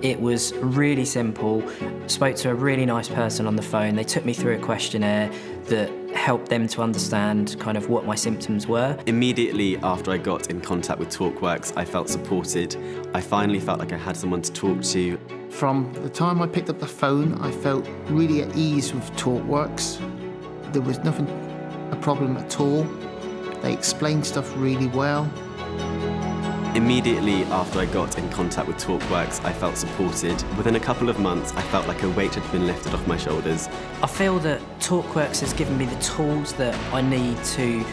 It was really simple. Spoke to a really nice person on the phone. They took me through a questionnaire that helped them to understand kind of what my symptoms were. Immediately after I got in contact with TalkWorks, I felt supported. I finally felt like I had someone to talk to. From the time I picked up the phone, I felt really at ease with TalkWorks. There was nothing a problem at all. They explained stuff really well. Immediately after I got in contact with TalkWorks, I felt supported. Within a couple of months, I felt like a weight had been lifted off my shoulders. I feel that TalkWorks has given me the tools that I need to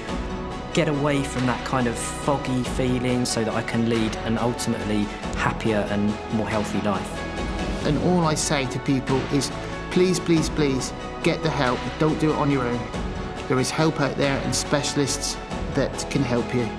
get away from that kind of foggy feeling so that I can lead an ultimately happier and more healthy life. And all I say to people is, please, please, please, get the help. Don't do it on your own. There is help out there and specialists that can help you.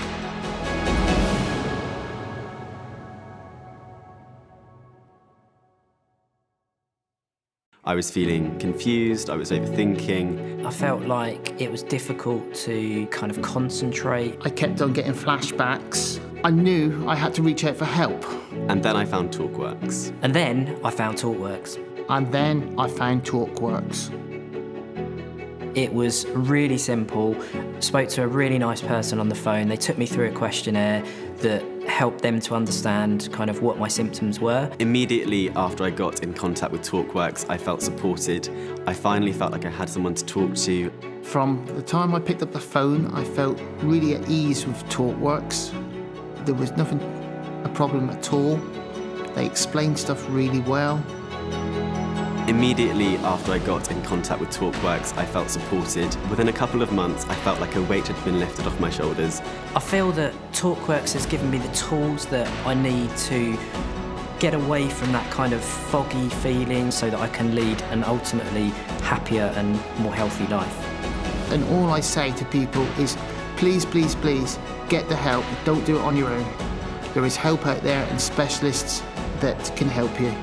I was feeling confused, I was overthinking. I felt like it was difficult to kind of concentrate. I kept on getting flashbacks. I knew I had to reach out for help. And then I found TalkWorks. And then I found TalkWorks. And then I found TalkWorks. It was really simple. Spoke to a really nice person on the phone. They took me through a questionnaire that helped them to understand kind of what my symptoms were. Immediately after I got in contact with TalkWorks, I felt supported. I finally felt like I had someone to talk to. From the time I picked up the phone, I felt really at ease with TalkWorks. There was nothing a problem at all. They explained stuff really well. Immediately after I got in contact with TalkWorks, I felt supported. Within a couple of months, I felt like a weight had been lifted off my shoulders. I feel that TalkWorks has given me the tools that I need to get away from that kind of foggy feeling so that I can lead an ultimately happier and more healthy life. And all I say to people is, please, please, please, get the help. Don't do it on your own. There is help out there and specialists that can help you.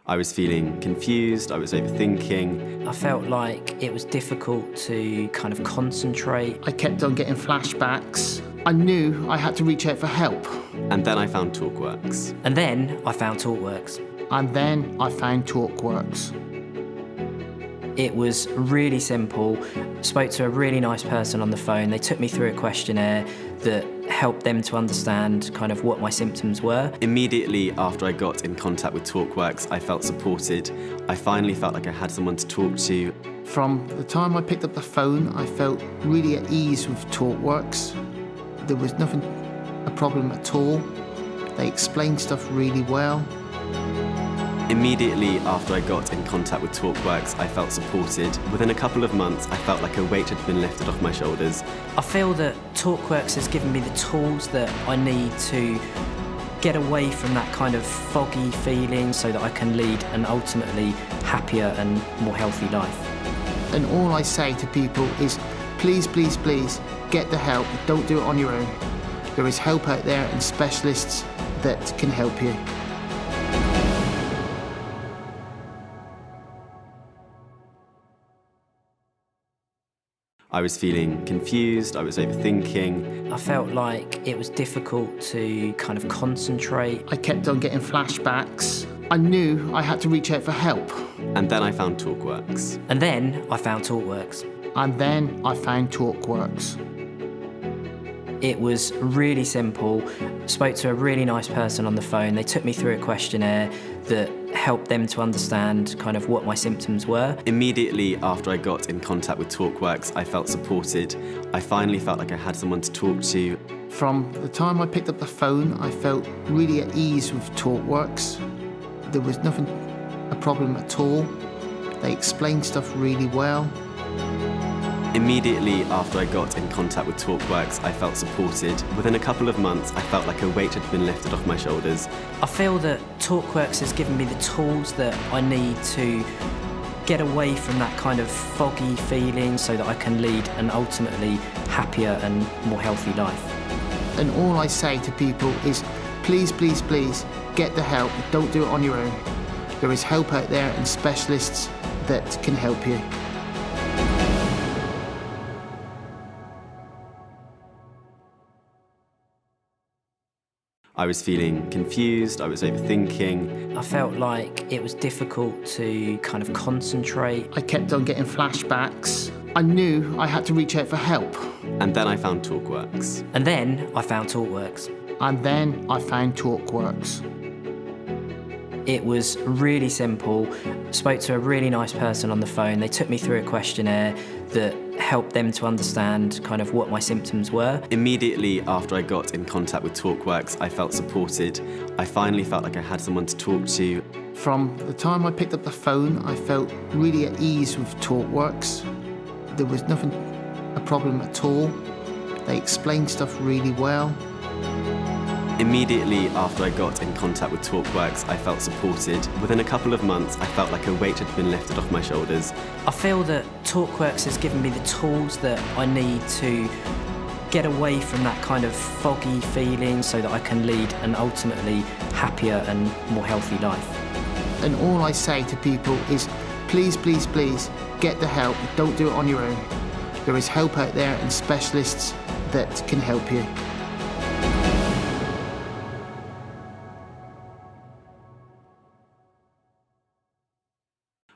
I was feeling confused, I was overthinking. I felt like it was difficult to kind of concentrate. I kept on getting flashbacks. I knew I had to reach out for help. And then I found TalkWorks. And then I found TalkWorks. And then I found TalkWorks. It was really simple. Spoke to a really nice person on the phone. They took me through a questionnaire that helped them to understand kind of what my symptoms were. Immediately after I got in contact with TalkWorks, I felt supported. I finally felt like I had someone to talk to. From the time I picked up the phone, I felt really at ease with TalkWorks. There was nothing a problem at all. They explained stuff really well. Immediately after I got in contact with TalkWorks, I felt supported. Within a couple of months, I felt like a weight had been lifted off my shoulders. I feel that TalkWorks has given me the tools that I need to get away from that kind of foggy feeling so that I can lead an ultimately happier and more healthy life. And all I say to people is, please, please, please, get the help. Don't do it on your own. There is help out there and specialists that can help you. I was feeling confused, I was overthinking. I felt like it was difficult to kind of concentrate. I kept on getting flashbacks. I knew I had to reach out for help. And then I found TalkWorks. And then I found TalkWorks. And then I found TalkWorks. It was really simple. spoke to a really nice person on the phone. They took me through a questionnaire that helped them to understand kind of what my symptoms were. Immediately after I got in contact with TalkWorks, I felt supported. I finally felt like I had someone to talk to. From the time I picked up the phone, I felt really at ease with TalkWorks. There was nothing a problem at all. They explained stuff really well. Immediately after I got in contact with TalkWorks, I felt supported. Within a couple of months, I felt like a weight had been lifted off my shoulders. I feel that TalkWorks has given me the tools that I need to get away from that kind of foggy feeling so that I can lead an ultimately happier and more healthy life. And all I say to people is, please, please, please, get the help. Don't do it on your own. There is help out there and specialists that can help you. I was feeling confused, I was overthinking. I felt like it was difficult to kind of concentrate. I kept on getting flashbacks. I knew I had to reach out for help. And then I found TalkWorks. And then I found TalkWorks. And then I found TalkWorks. It was really simple. Spoke to a really nice person on the phone. They took me through a questionnaire that helped them to understand kind of what my symptoms were. Immediately after I got in contact with TalkWorks, I felt supported. I finally felt like I had someone to talk to. From the time I picked up the phone, I felt really at ease with TalkWorks. There was nothing a problem at all. They explained stuff really well. Immediately after I got in contact with TalkWorks, I felt supported. Within a couple of months, I felt like a weight had been lifted off my shoulders. I feel that TalkWorks has given me the tools that I need to get away from that kind of foggy feeling so that I can lead an ultimately happier and more healthy life. And all I say to people is, please, please, please, get the help. Don't do it on your own. There is help out there and specialists that can help you.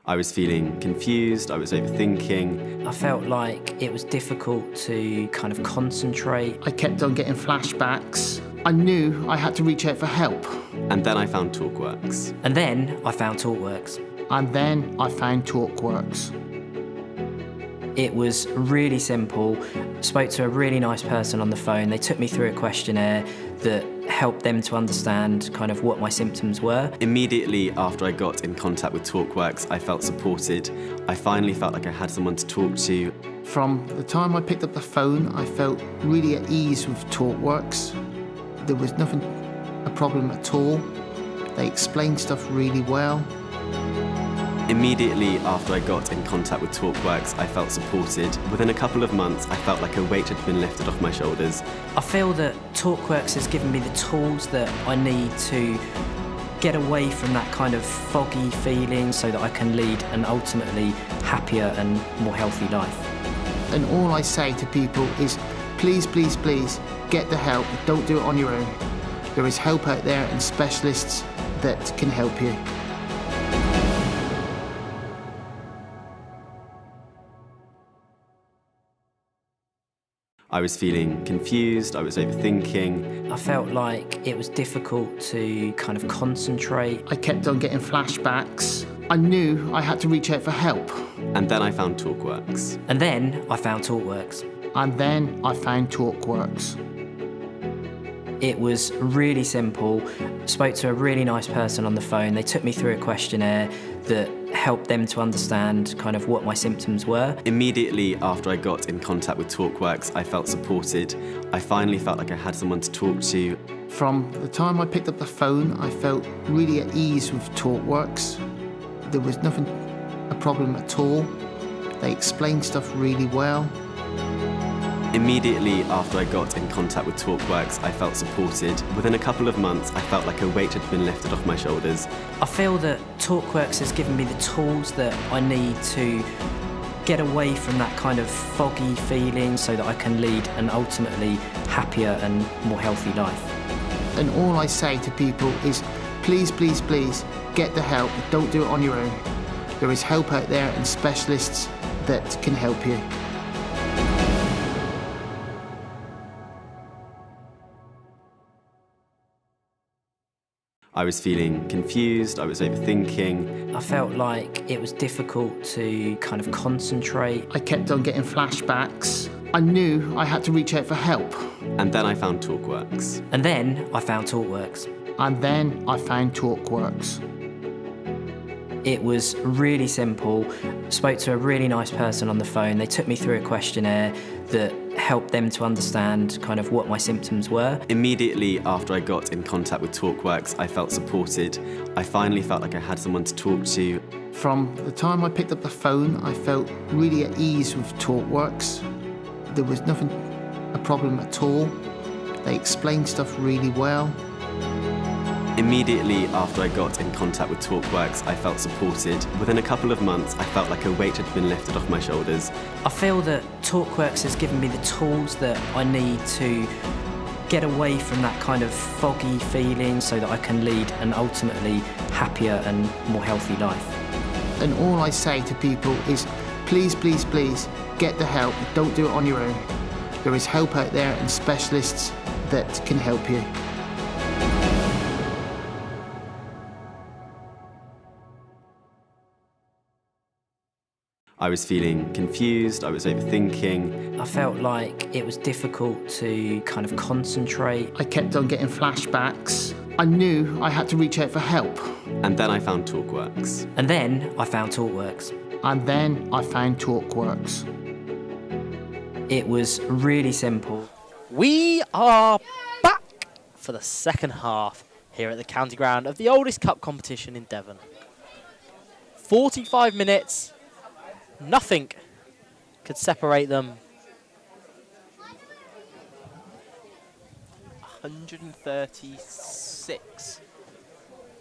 I was feeling confused, I was overthinking. I felt like it was difficult to kind of concentrate. I kept on getting flashbacks. I knew I had to reach out for help. And then I found TalkWorks. And then I found TalkWorks. And then I found TalkWorks. It was really simple. Spoke to a really nice person on the phone. They took me through a questionnaire that helped them to understand kind of what my symptoms were. Immediately after I got in contact with TalkWorks, I felt supported. I finally felt like I had someone to talk to. From the time I picked up the phone, I felt really at ease with TalkWorks. There was nothing a problem at all. They explained stuff really well. Immediately after I got in contact with TalkWorks, I felt supported. Within a couple of months, I felt like a weight had been lifted off my shoulders. I feel that TalkWorks has given me the tools that I need to get away from that kind of foggy feeling so that I can lead an ultimately happier and more healthy life. And all I say to people is, please, please, please, get the help. Don't do it on your own. There is help out there and specialists that can help you. I was feeling confused, I was overthinking. I felt like it was difficult to kind of concentrate. I kept on getting flashbacks. I knew I had to reach out for help. And then I found TalkWorks. And then I found TalkWorks. And then I found TalkWorks. It was really simple. Spoke to a really nice person on the phone. They took me through a questionnaire that helped them to understand kind of what my symptoms were. Immediately after I got in contact with TalkWorks, I felt supported. I finally felt like I had someone to talk to. From the time I picked up the phone, I felt really at ease with TalkWorks. There was nothing a problem at all. They explained stuff really well. Immediately after I got in contact with TalkWorks, I felt supported. Within a couple of months, I felt like a weight had been lifted off my shoulders. I feel that TalkWorks has given me the tools that I need to get away from that kind of foggy feeling so that I can lead an ultimately happier and more healthy life. And all I say to people is, please, please, please, get the help. Don't do it on your own. There is help out there and specialists that can help you. I was feeling confused, I was overthinking. I felt like it was difficult to kind of concentrate. I kept on getting flashbacks. I knew I had to reach out for help. And then I found TalkWorks. And then I found TalkWorks. And then I found TalkWorks. It was really simple. Spoke to a really nice person on the phone. They took me through a questionnaire that helped them to understand kind of what my symptoms were. Immediately after I got in contact with TalkWorks, I felt supported. I finally felt like I had someone to talk to. From the time I picked up the phone, I felt really at ease with TalkWorks. There was nothing a problem at all. They explained stuff really well. Immediately after I got in contact with TalkWorks, I felt supported. Within a couple of months, I felt like a weight had been lifted off my shoulders. I feel that TalkWorks has given me the tools that I need to get away from that kind of foggy feeling so that I can lead an ultimately happier and more healthy life. And all I say to people is, please, please, please, get the help. Don't do it on your own. There is help out there and specialists that can help you. I was feeling confused, I was overthinking. I felt like it was difficult to kind of concentrate. I kept on getting flashbacks. I knew I had to reach out for help. And then I found TalkWorks. And then I found TalkWorks. And then I found TalkWorks. It was really simple. We are back for the second half here at the county ground of the oldest cup competition in Devon. 45 minutes, nothing could separate them. 136.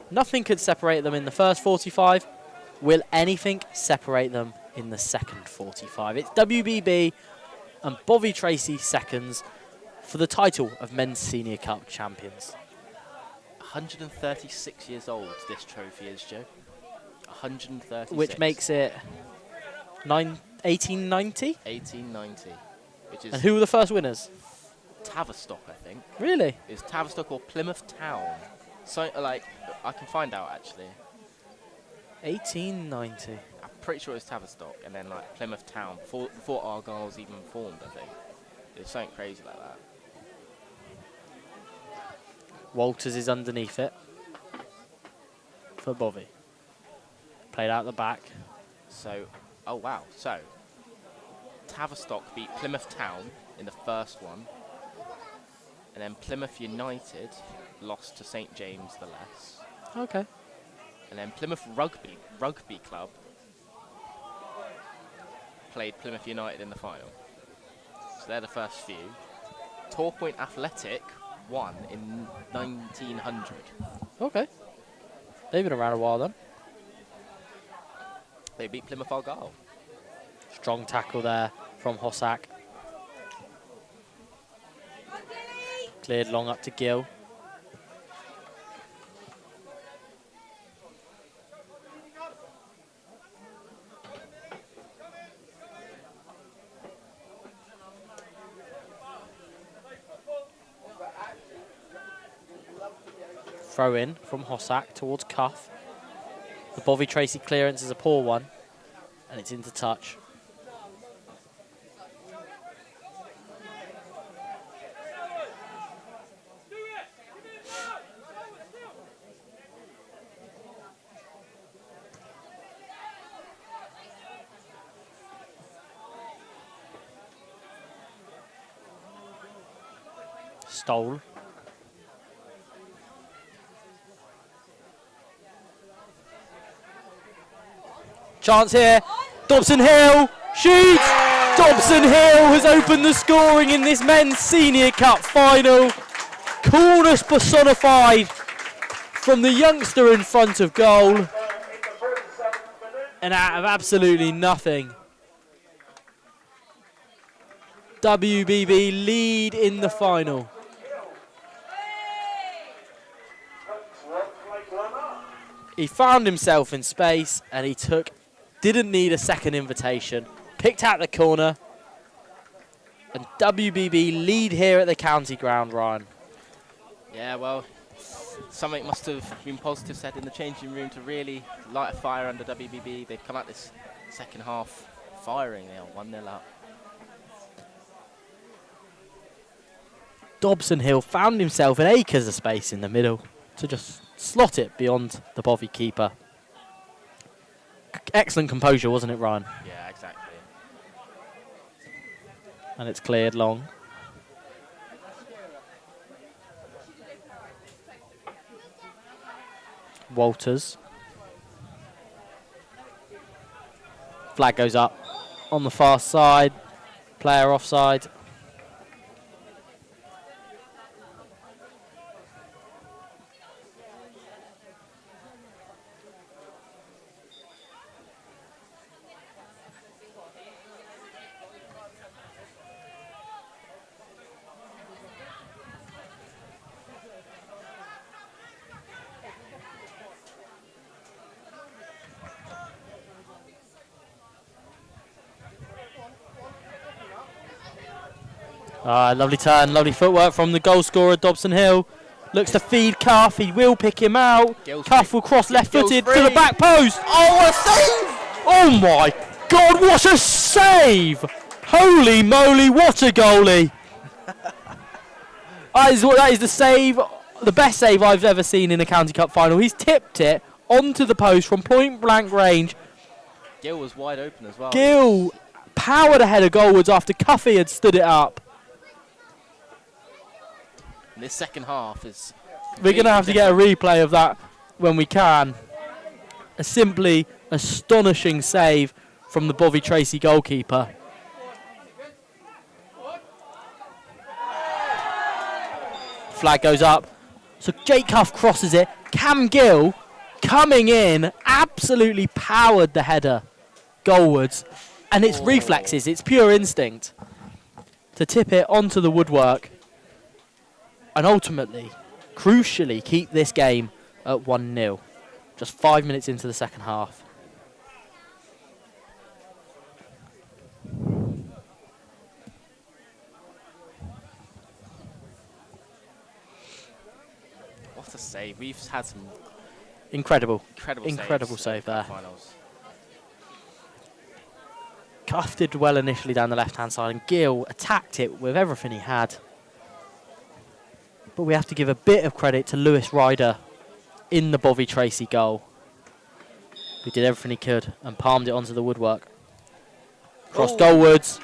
Nothing could separate them in the first 45. Will anything separate them in the second 45? It's WBB and Bovey Tracey seconds for the title of Men's Senior Cup champions. 136 years old this trophy is, Joe. 136. Which makes it 1890? 1890. Which is And who were the first winners? Tavistock, I think. Really? Is Tavistock or Plymouth Town? So, like, I can find out actually. 1890. I'm pretty sure it's Tavistock and then like Plymouth Town before Argyle was even formed, I think. It's something crazy like that. Walters is underneath it for Bovey. Played out the back. So, oh wow. So, Tavistock beat Plymouth Town in the first one. And then Plymouth United lost to St James the Less. Okay. And then Plymouth Rugby Club played Plymouth United in the final. So they're the first few. Torpoint Athletic won in 1900. Okay. They've been around a while then. They beat Plymouth Argyle. Strong tackle there from Hossack. Cleared long up to Gill. Throw in from Hossack towards Cuff. The Bovey Tracey clearance is a poor one, and it's into touch. Stole. Chance here. Dobson Hill shoots. Dobson Hill has opened the scoring in this Men's Senior Cup final. Coolness personified from the youngster in front of goal. And out of absolutely nothing, WBB lead in the final. He found himself in space and he didn't need a second invitation, picked out the corner, and WBB lead here at the county ground, Ryan. Yeah, well, Something must have been positive said in the changing room to really light a fire under WBB. They've come out this second half firing. They are 1-0 up. Dobson Hill found himself in acres of space in the middle to just slot it beyond the Bovey keeper. Excellent composure, wasn't it, Ryan? Yeah, exactly. And it's cleared long. Walters. Flag goes up on the far side. Player offside. Lovely turn, lovely footwork from the goal scorer, Dobson Hill. Looks to feed Cuff, he will pick him out. Gill's Cuff free. will cross left-footed Gill's to the free. back post. Oh, what a save! Oh my God, what a save! Holy moly, what a goalie! That is the save, the best save I've ever seen in a County Cup final. He's tipped it onto the post from point-blank range. Gill was wide open as well. Gill powered ahead of goalwards after Cuffy had stood it up. And this second half is... We're going to have to get a replay of that when we can. A simply astonishing save from the Bovey Tracey goalkeeper. Flag goes up. So Jake Cuff crosses it. Cam Gill coming in, absolutely powered the header goalwards. And it's reflexes, it's pure instinct to tip it onto the woodwork. And ultimately, crucially, keep this game at 1-0. Just 5 minutes into the second half. What a save. We've had some Incredible. incredible Save there. Finals. Cuff did well initially down the left-hand side, and Gill attacked it with everything he had. But we have to give a bit of credit to Lewis Ryder in the Bovey Tracey goal, who did everything he could and palmed it onto the woodwork. Cross goalwards.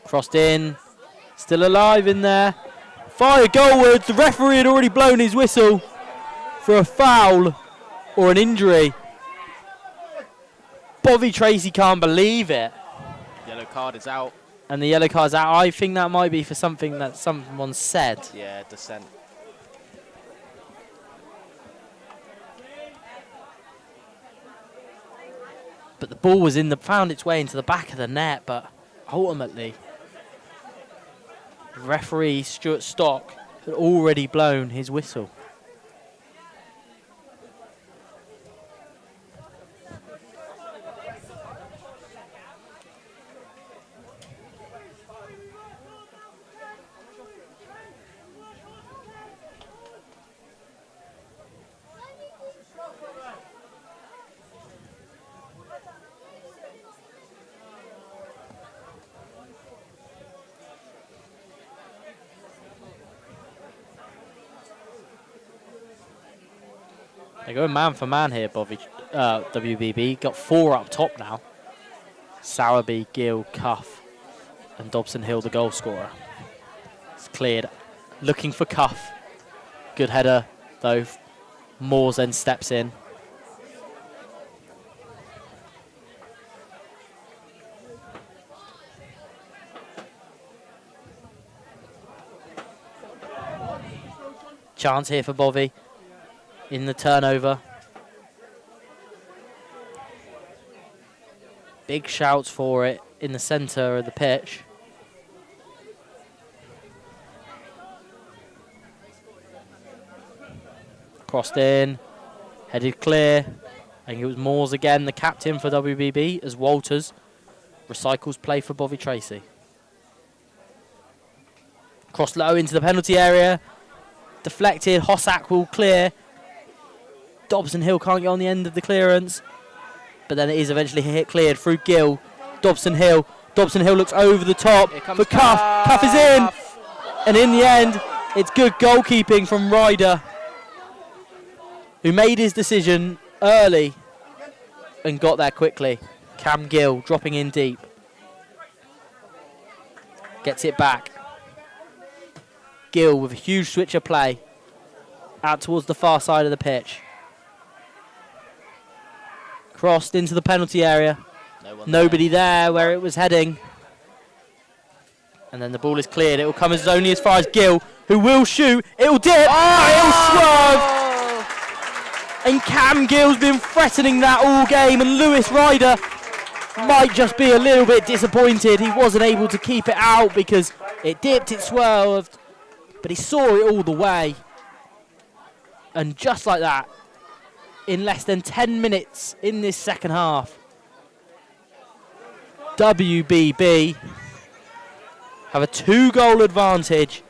Crossed in, still alive in there. Fire goalwards. The referee had already blown his whistle for a foul or an injury. Bovey Tracey can't believe it. Yellow card is out. And the yellow card's out. I think that might be for something that someone said. Yeah, dissent. But the ball was found its way into the back of the net, but ultimately, referee Stuart Stock had already blown his whistle. They're going man for man here, WBB. Got 4 up top now. Sowerby, Gill, Cuff, and Dobson Hill, the goal scorer. It's cleared. Looking for Cuff. Good header, though. Moores then steps in. Chance here for Bovey in the turnover. Big shouts for it in the centre of the pitch. Crossed in, headed clear. I think it was Moores again, the captain for WBB, as Walters recycles play for Bovey Tracey. Cross low into the penalty area. Deflected, Hossack will clear. Dobson Hill can't get on the end of the clearance. But then it is eventually cleared through Gill. Dobson Hill. Dobson Hill looks over the top for Cuff. Cuff is in. And in the end, it's good goalkeeping from Ryder, who made his decision early and got there quickly. Cam Gill dropping in deep. Gets it back. Gill with a huge switch of play out towards the far side of the pitch. Crossed into the penalty area. Nobody there where it was heading. And then the ball is cleared. It will come only as far as Gill, who will shoot. It will dip. It will swerve. And Cam Gill's been threatening that all game, and Lewis Ryder might just be a little bit disappointed. He wasn't able to keep it out because it dipped, it swerved, but he saw it all the way. And just like that, in less than 10 minutes in this second half, WBB have a 2-goal advantage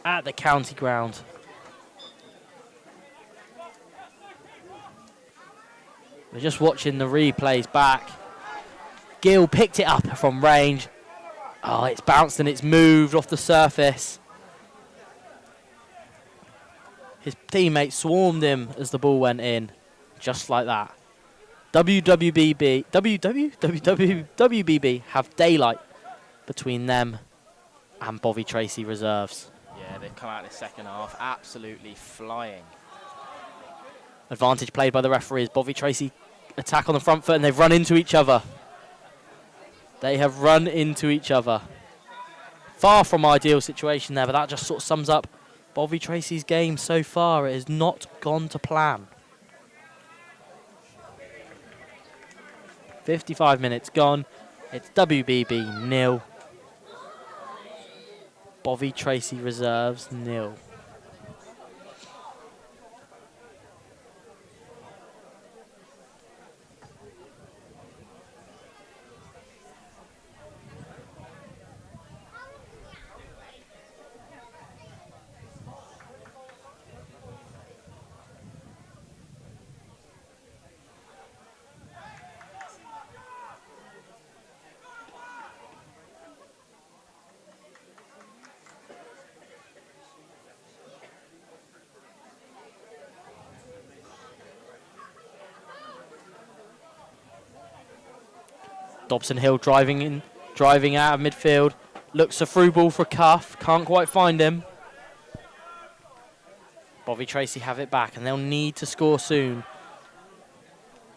at the county ground. We're just watching the replays back. Gill picked it up from range. Oh, it's bounced and it's moved off the surface. His teammates swarmed him as the ball went in, just like that. WBB have daylight between them and Bovey Tracey reserves. Yeah, they've come out in the second half absolutely flying. Advantage played by the referees. Bovey Tracey attack on the front foot and they've run into each other. They have run into each other. Far from ideal situation there, but that just sort of sums up Bovey Tracey's game so far. It has not gone to plan. 55 minutes gone. It's WBB 0. Bovey Tracey reserves 0. Dobson Hill driving out of midfield. Looks a through ball for Cuff. Can't quite find him. Bovey Tracey have it back and they'll need to score soon.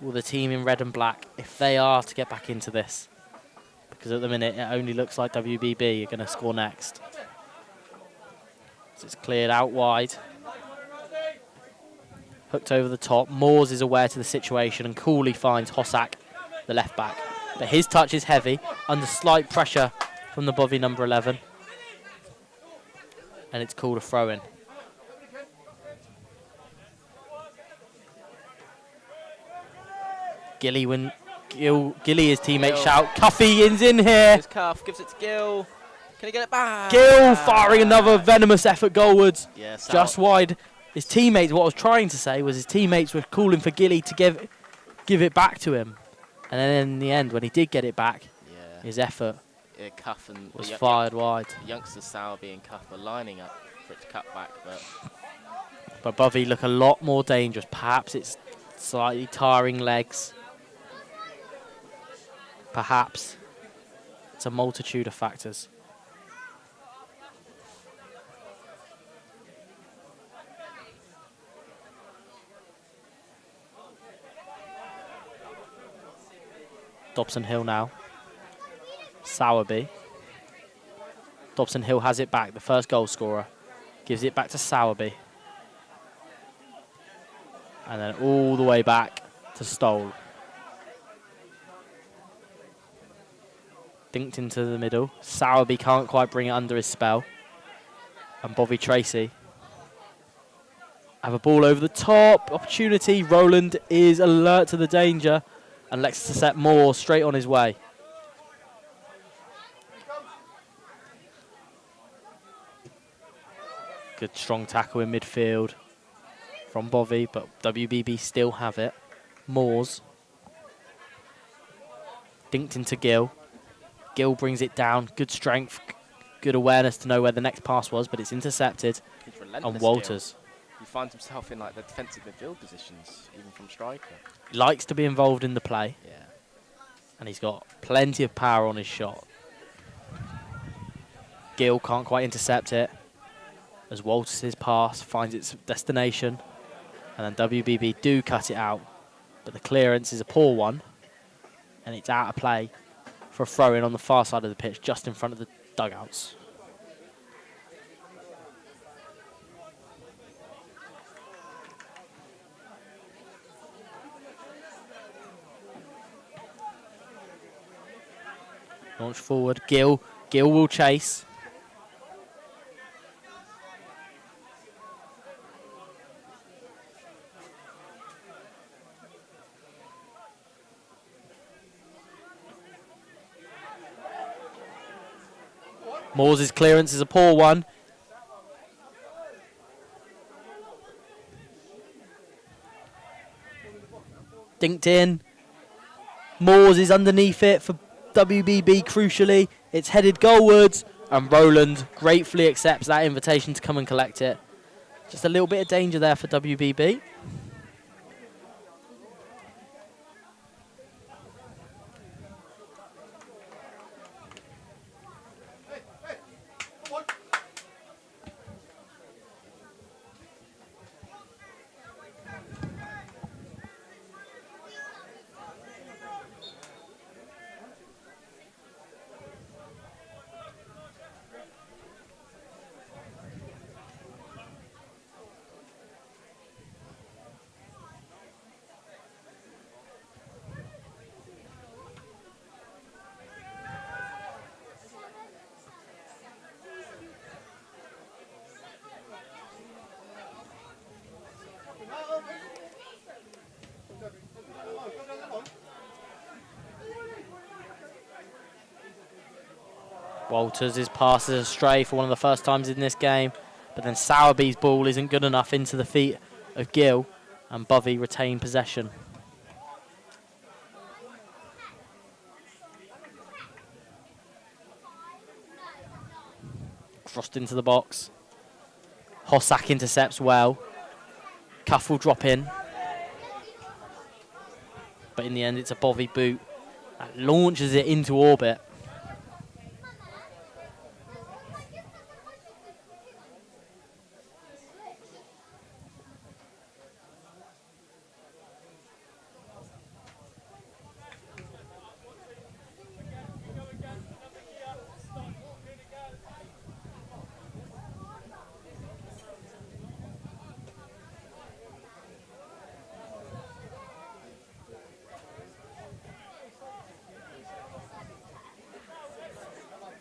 Will the team in red and black, if they are to get back into this. Because at the minute it only looks like WBB are going to score next. So it's cleared out wide. Hooked over the top. Moores is aware to the situation and coolly finds Hossack, the left back. But his touch is heavy, under slight pressure from the Bovey number 11. And it's called a throw-in. Gilly, his teammates shout, Cuffy is in here. Here's Cuff, gives it to Gill. Can he get it back? Gill firing another venomous effort goalwards. Yeah, just wide. His teammates, what I was trying to say was his teammates were calling for Gilly to give it back to him. And then in the end, when he did get it back, his effort Cuff and was fired wide. Youngsters Sowerby and Cuff were lining up for it to cut back, but Bovey look a lot more dangerous. Perhaps it's slightly tiring legs. Perhaps it's a multitude of factors. Dobson Hill now. Sowerby. Dobson Hill has it back, the first goal scorer. Gives it back to Sowerby. And then all the way back to Stoll. Dinked into the middle. Sowerby can't quite bring it under his spell. And Bovey Tracey have a ball over the top. Opportunity. Roland is alert to the danger and lets to set Moore straight on his way. Good strong tackle in midfield from Bovey, but WBB still have it. Moores. Dinked into Gill. Gill brings it down. Good strength, good awareness to know where the next pass was, but it's intercepted. He's relentless. And Walters. He finds himself in like the defensive midfield positions, even from striker. Likes to be involved in the play. Yeah. And he's got plenty of power on his shot. Gill can't quite intercept it as Walters' pass finds its destination. And then WBB do cut it out. But the clearance is a poor one. And it's out of play for a throw-in on the far side of the pitch, just in front of the dugouts. Launch forward, Gill. Gill will chase. Moore's clearance is a poor one. Dinked in. Moores is underneath it for WBB, crucially. It's headed goalwards, and Roland gratefully accepts that invitation to come and collect it. Just a little bit of danger there for WBB. Walters' pass is astray for one of the first times in this game, but then Sowerby's ball isn't good enough into the feet of Gill, and Bovey retain possession. Crossed into the box. Hossack intercepts well. Cuff will drop in. But in the end, it's a Bovey boot that launches it into orbit.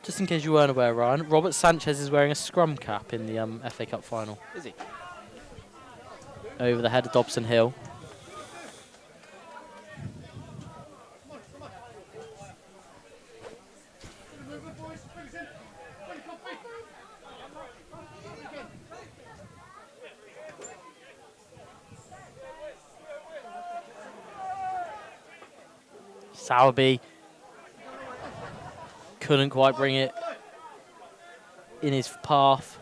Just in case you weren't aware, Ryan, Robert Sanchez is wearing a scrum cap in the FA Cup final. Is he? Over the head of Dobson Hill. Sowerby couldn't quite bring it in his path.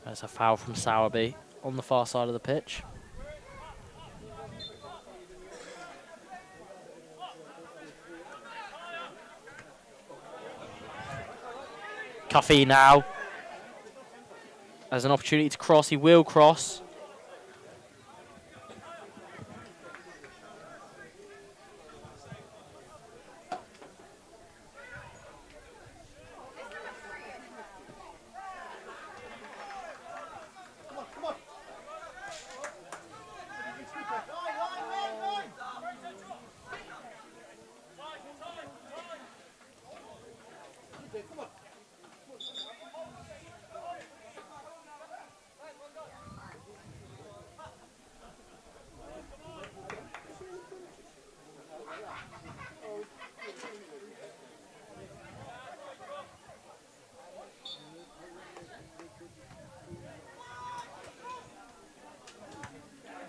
That's a foul from Sowerby on the far side of the pitch. Cuffy now. has an opportunity to cross. He will cross.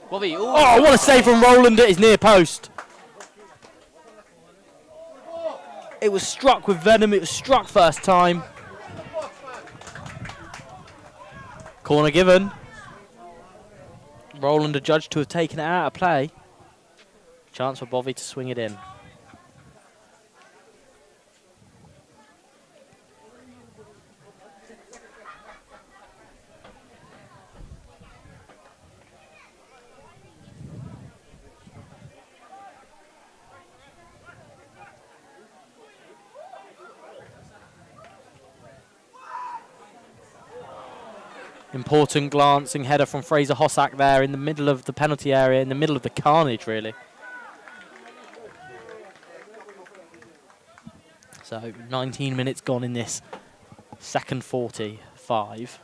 Bovey, ooh. Oh, what a save from Roland at his near post. It was struck with venom. It was struck first time. Corner given. Roland adjudged to have taken it out of play. Chance for Bovey to swing it in. Important glancing header from Fraser Hossack there in the middle of the penalty area, in the middle of the carnage, really. So 19 minutes gone in this second 45.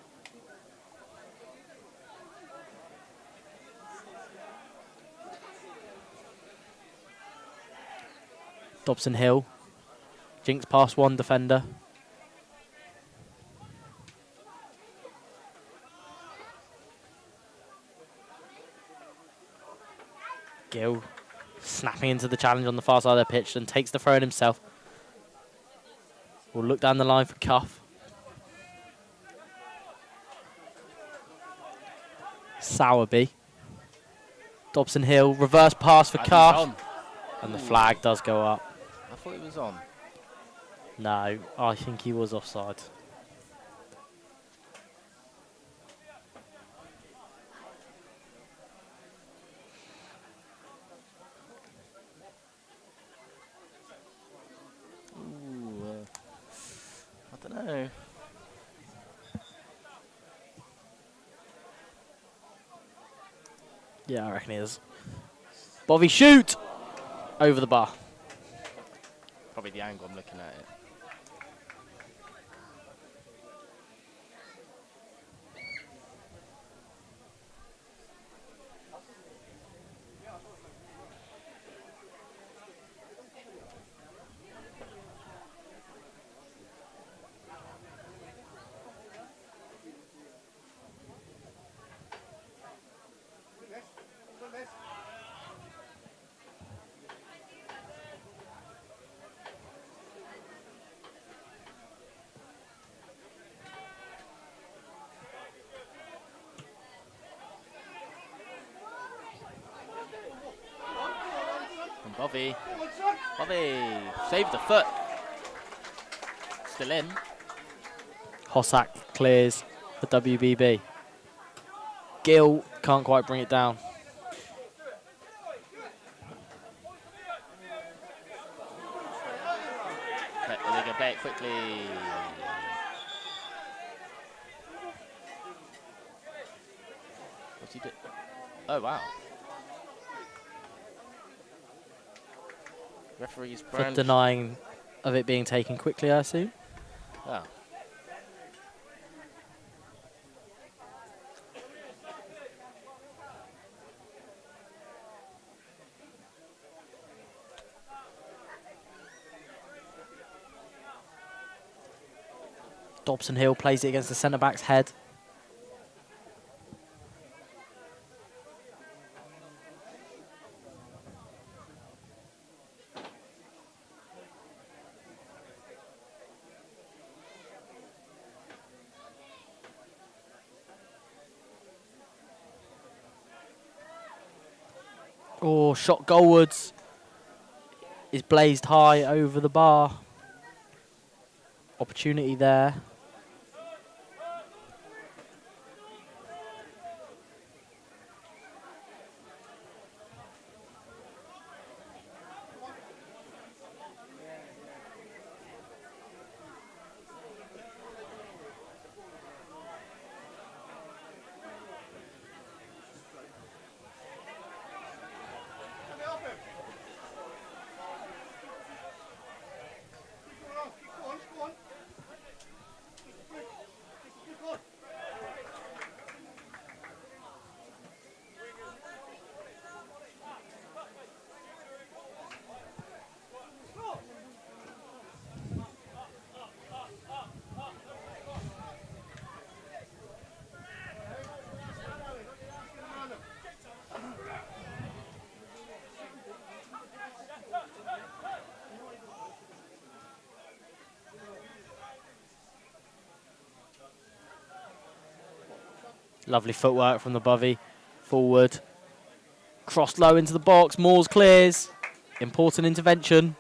Dobson Hill jinks past one defender. Gill snapping into the challenge on the far side of the pitch and takes the throw in himself. We'll look down the line for Cuff. Sowerby. Dobson Hill, reverse pass for Cuff. And the flag does go up. I thought it was on. No, I think he was offside. I don't know. Yeah, I reckon he is. Bovey shoot! Over the bar. Probably the angle I'm looking at it. Bovey. Bovey. Save the foot. Still in. Hossack clears for WBB. Gill can't quite bring it down. They're going to play it quickly. What's he do? Oh, wow. Referee's For brand. denying of it being taken quickly, I assume. Oh. Dobson Hill plays it against the centre-back's head. Oh, shot goalwards is blazed high over the bar. Opportunity there. Lovely footwork from the Bovey. Forward. Crossed low into the box. Moores clears. Important intervention.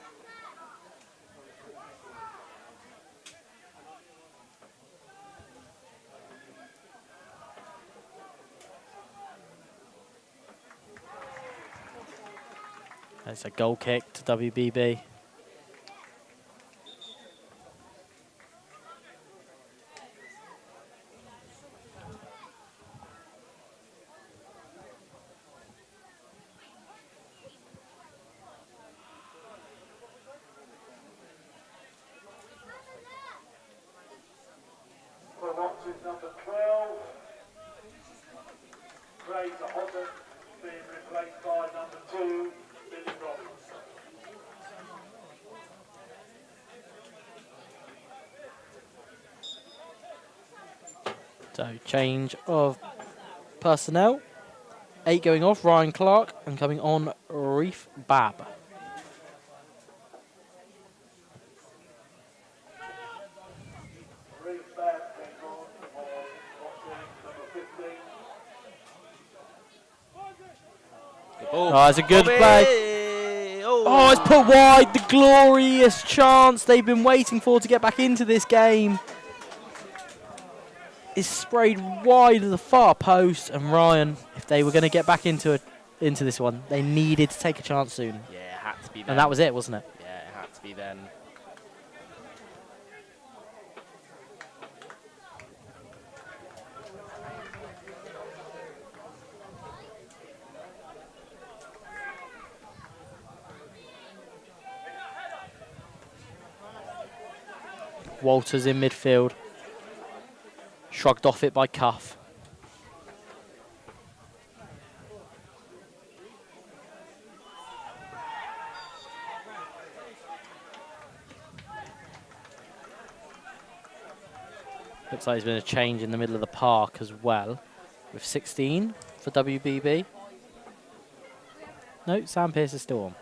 There's a goal kick to WBB. For what's with number 12, Tracey being replaced by number 2, Billy Robbins. So change of personnel. 8 going off, Ryan Clark, and coming on, Reef Bab. Reef Bab came on for what's with number 15. Good ball. Oh, that's a good Bobby! play. Oh, it's put wide. The glorious chance they've been waiting for to get back into this game. Is sprayed wide of the far post, and Ryan, if they were going to get back into this one, they needed to take a chance soon. Yeah, it had to be then. And that was it, wasn't it? Yeah, it had to be then. Walters in midfield. Shrugged off it by Cuff. Looks like there's been a change in the middle of the park as well, with 16 for WBB. No, Sam Pearce is still on.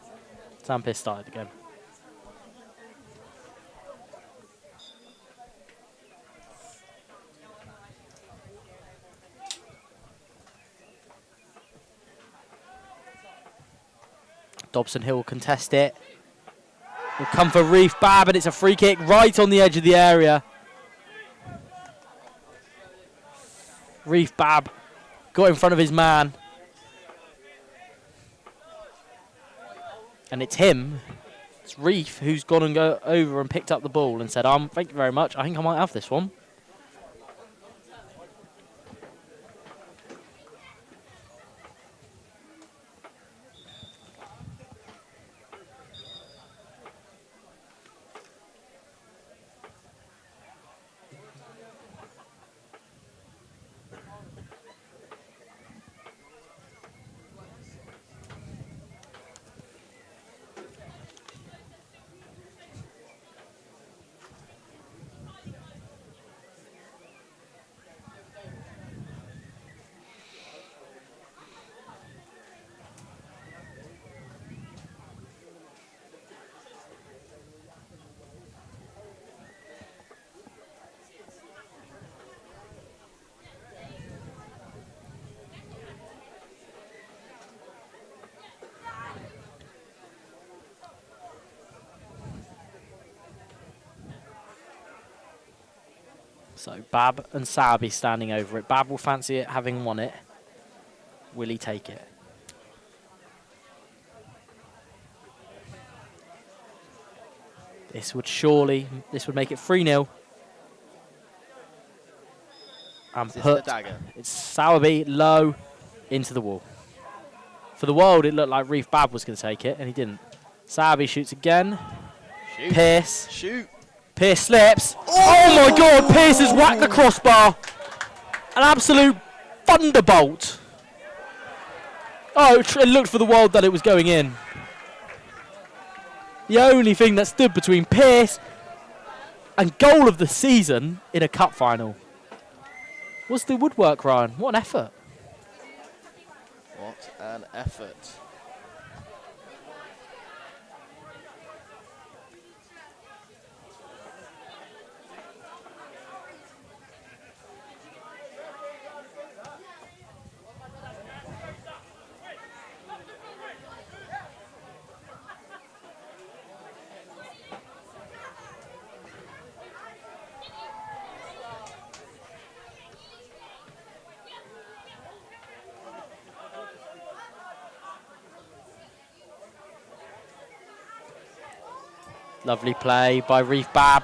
Sam Pearce started again. Dobson Hill will contest it. Will come for Reef Bab, and it's a free kick right on the edge of the area. Reef Bab got in front of his man. And it's him, it's Reef, who's gone and go over and picked up the ball and said, thank you very much, I think I might have this one. So Bab and Sabi standing over it. Bab will fancy it, having won it. Will he take it? This would make it 3-0. And The dagger. it's Sowerby low into the wall. For the world, it looked like Reef Bab was going to take it, and he didn't. Sowerby shoots again. Shoot. Pearce. Shoot. Pearce slips. Oh my God, Pearce has whacked the crossbar. An absolute thunderbolt. Oh, it looked for the world that it was going in. The only thing that stood between Pearce and goal of the season in a cup final was the woodwork, Ryan. What an effort. What an effort. Lovely play by Reef Babb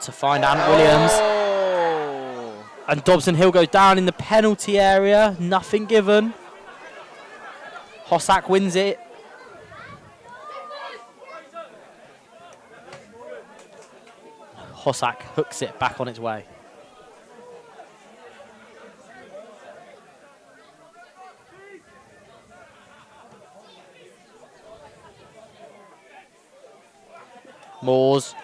to find Ant Williams. Oh! And Dobson Hill goes down in the penalty area. Nothing given. Hossack wins it. Hossack hooks it back on its way. Moores.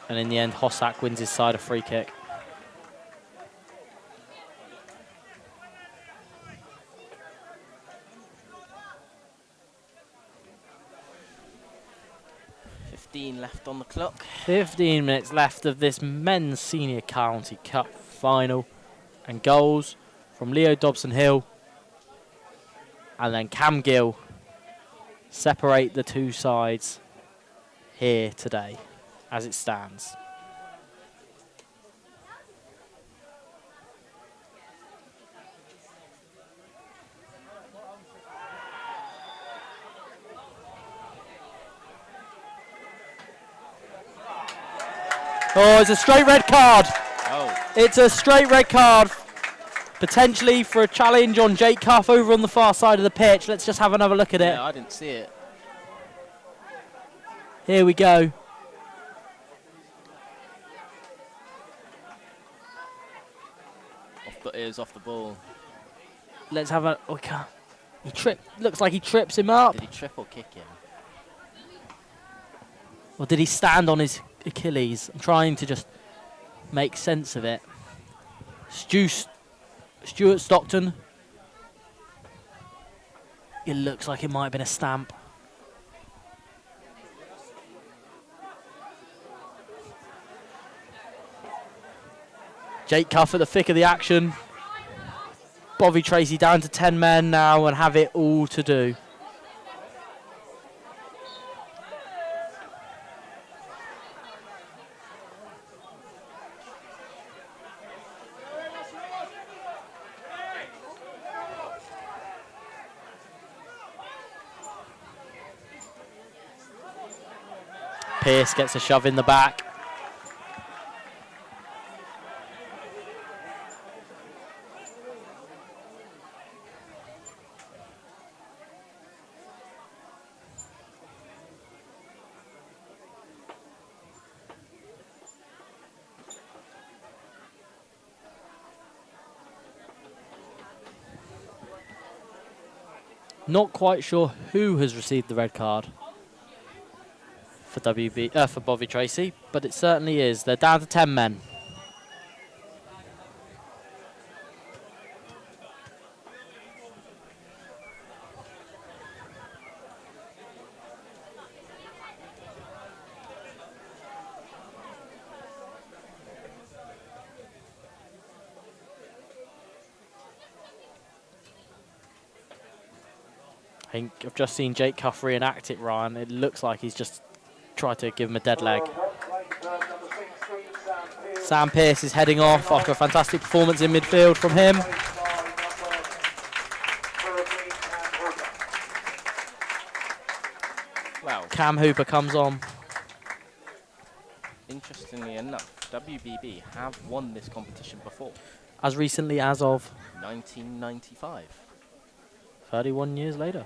And in the end, Hossack wins his side a free kick. Left on the clock. 15 minutes left of this men's senior county cup final, and goals from Leo Dobson Hill and then Cam Gill separate the two sides here today as it stands. Oh, it's a straight red card. Oh. It's a straight red card, potentially for a challenge on Jake Cuff over on the far side of the pitch. Let's just have another look at it. Yeah, I didn't see it. Here we go. It was off the ball. Let's have a. Oh, he can't. He tripped. Looks like he trips him up. Did he trip or kick him? Or did he stand on his Achilles? I'm trying to just make sense of it. Stuart Stockton. It looks like it might have been a stamp. Jake Cuff at the thick of the action. Bovey Tracey down to 10 men now and have it all to do. Pearce gets a shove in the back. Not quite sure who has received the red card for for Bovey Tracey, but it certainly is. They're down to 10 men. I think I've just seen Jake Cuff reenact it, Ryan. It looks like he's just tried to give him a dead leg. Sam Pearce is heading off after a fantastic performance in midfield from him. Wow. Cam Hooper comes on. Interestingly enough, WBB have won this competition before. As recently as of 1995. 31 years later.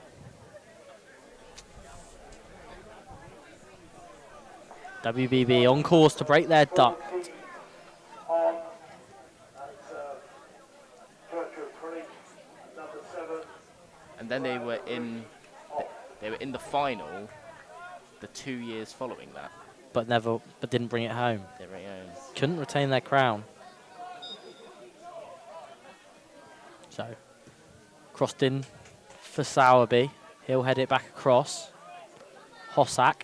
WBB on course to break their duck. And then they were in the final the 2 years following that. But didn't bring it home. They were Couldn't retain their crown. So crossed in for Sowerby. He'll head it back across. Hossack.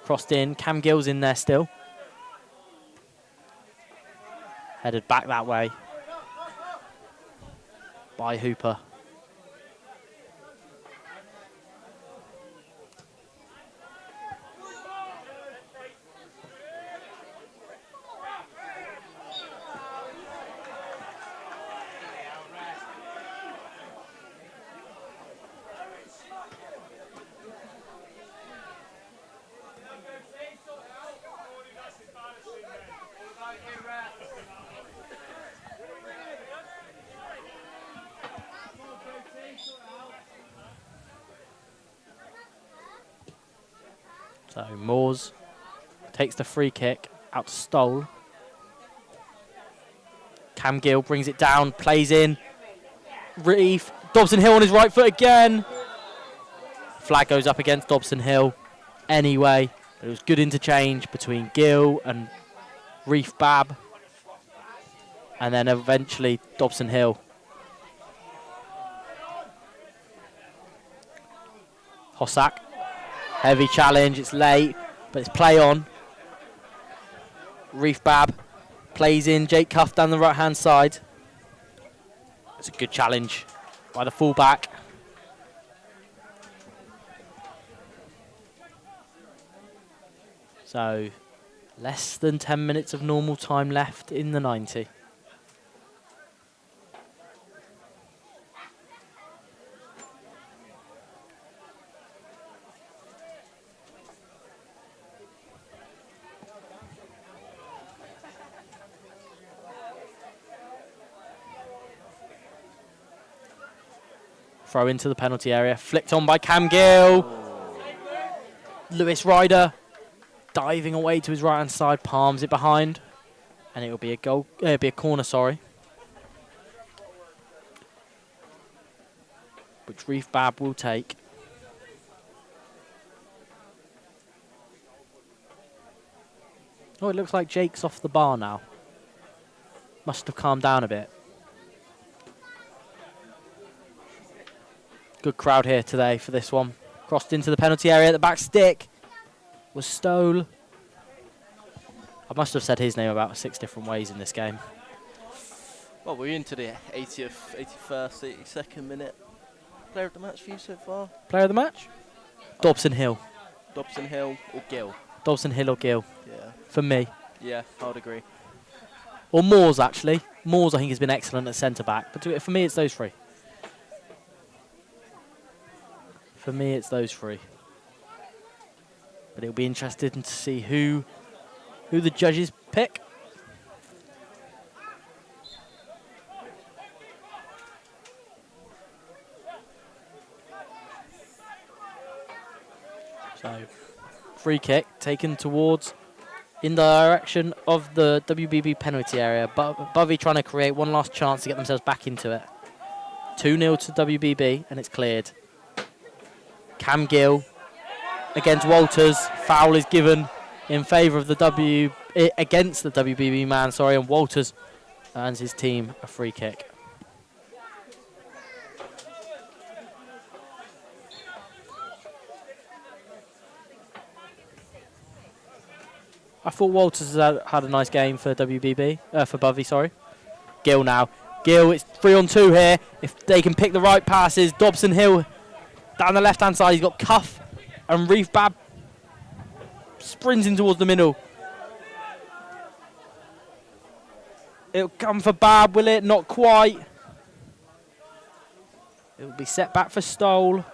Crossed in. Cam Gill's in there still. Headed back that way by Hooper. So Moores takes the free kick out to Stoll. Cam Gill brings it down, plays in. Reef, Dobson Hill on his right foot again. Flag goes up against Dobson Hill anyway. But it was good interchange between Gill and Reef Bab. And then eventually Dobson Hill. Hossack, heavy challenge, it's late, but it's play on. Reef Bab plays in, Jake Cuff down the right hand side. It's a good challenge by the fullback. So less than 10 minutes of normal time left in the 90. Throw into the penalty area, flicked on by Cam Gill. Lewis Ryder diving away to his right hand side, palms it behind, and it'll be a goal. It'll be a corner, sorry. Which Reef Bab will take. Oh, it looks like Jake's off the bar now. Must have calmed down a bit. Good crowd here today for this one. Crossed into the penalty area at the back stick was Stoll. I must have said his name about 6 different ways in this game. Well, we're into the 80th, 81st, 82nd minute. Player of the match for you so far? Player of the match? Dobson Hill. Dobson Hill or Gill? Dobson Hill or Gill. Yeah. For me. Yeah, I would agree. Or Moores, actually. Moores, I think, has been excellent at centre-back. But for me, it's those 3. For me, it's those 3. But it'll be interesting to see who the judges pick. So, free kick taken towards in the direction of the WBB penalty area. Bovey trying to create one last chance to get themselves back into it. 2-0 to WBB, and it's cleared. Cam Gill against Walters. Foul is given in favour of the against the WBB man, sorry, and Walters earns his team a free kick. I thought Walters had a nice game for WBB, for Bovey, sorry. Gill now. Gill, it's 3-on-2 here. If they can pick the right passes, Dobson Hill down the left-hand side, he's got Cuff and Reef Bab sprinting towards the middle. It'll come for Bab, will it? Not quite. It'll be set back for Stoll.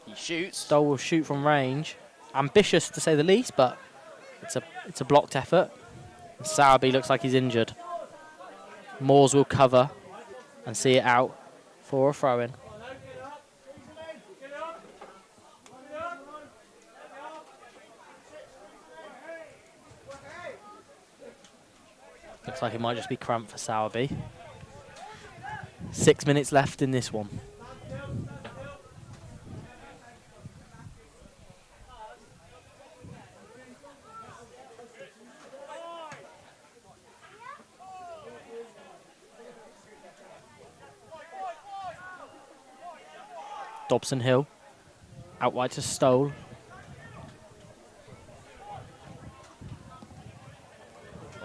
He shoots. Stoll will shoot from range. Ambitious to say the least, but it's a blocked effort. And Sowerby looks like he's injured. Moores will cover and see it out for a throw-in. Looks like it might just be cramped for Sowerby. 6 minutes left in this one. Dobson Hill, out wide to Stoll.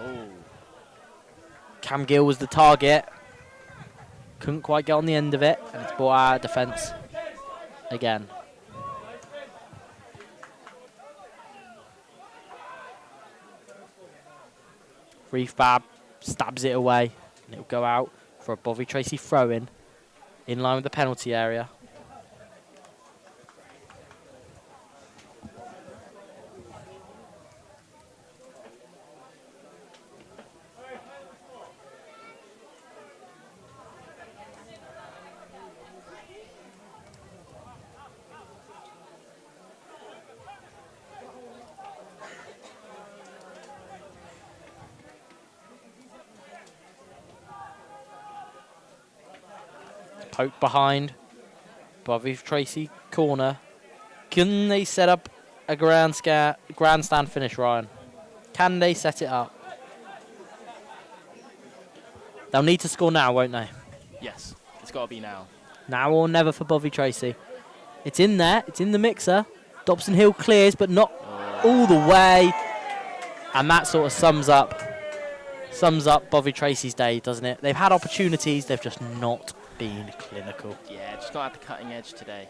Oh. Cam Gill was the target. Couldn't quite get on the end of it, and it's brought out of defence again. Reef Bab stabs it away, and it'll go out for a Bovey Tracey throw-in, in line with the penalty area. Poke behind. Bovey Tracey corner. Can they set up a grandstand finish, Ryan? Can they set it up? They'll need to score now, won't they? Yes, it's got to be now. Now or never for Bovey Tracey. It's in there. It's in the mixer. Dobson Hill clears, but not all the way. And that sort of sums up Bovey Tracey's day, doesn't it? They've had opportunities. They've just not been clinical. Yeah, just not at the cutting edge today.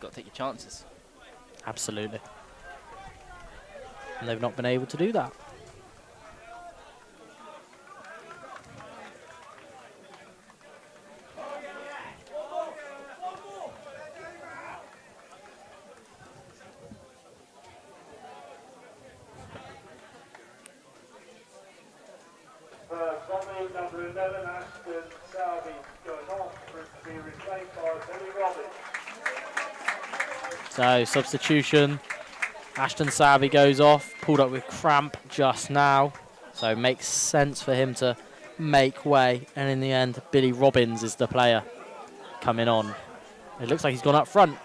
Got to take your chances. Absolutely. And they've not been able to do that. Bovey, number 11, Ashton Salvi goes off for it to be replaced by Billy Robbins. So, substitution. Ashton Savvy goes off, pulled up with cramp just now. So, it makes sense for him to make way. And in the end, Billy Robbins is the player coming on. It looks like he's gone up front.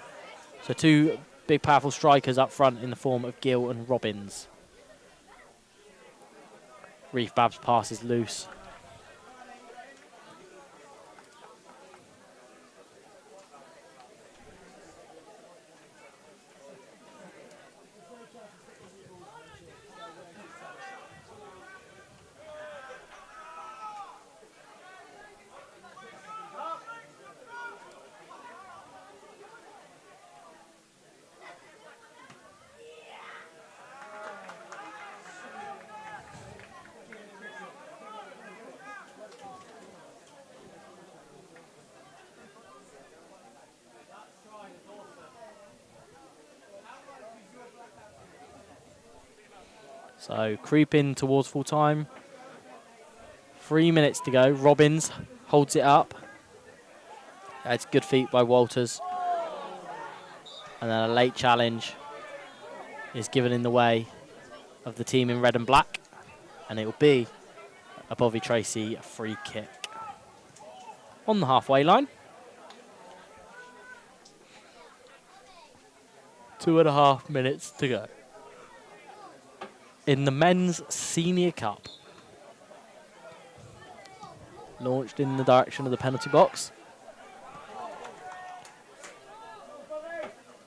So, two big, powerful strikers up front in the form of Gill and Robbins. Reef Babs pass is loose. So creeping towards full time. 3 minutes to go. Robbins holds it up. It's good feet by Walters. And then a late challenge is given in the way of the team in red and black. And it will be a Bovey Tracey free kick. On the halfway line. 2.5 minutes to go. In the Men's Senior Cup. Launched in the direction of the penalty box.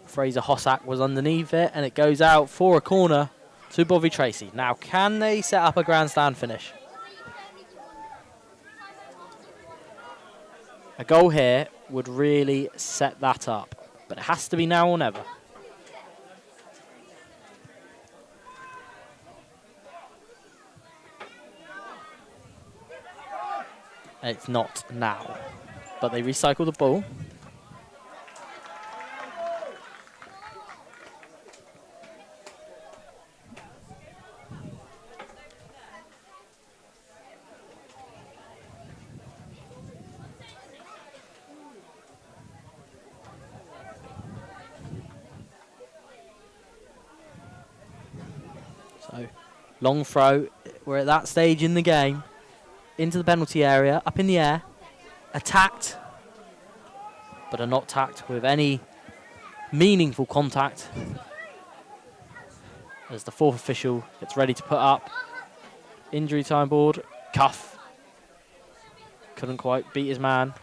Fraser Hossack was underneath it, and it goes out for a corner to Bovey Tracey. Now, can they set up a grandstand finish? A goal here would really set that up, but it has to be now or never. It's not now, but they recycle the ball. So, long throw. We're at that stage in the game. Into the penalty area, up in the air, attacked, but are not tacked with any meaningful contact. As the fourth official gets ready to put up. Injury time board, cuff. Couldn't quite beat his man.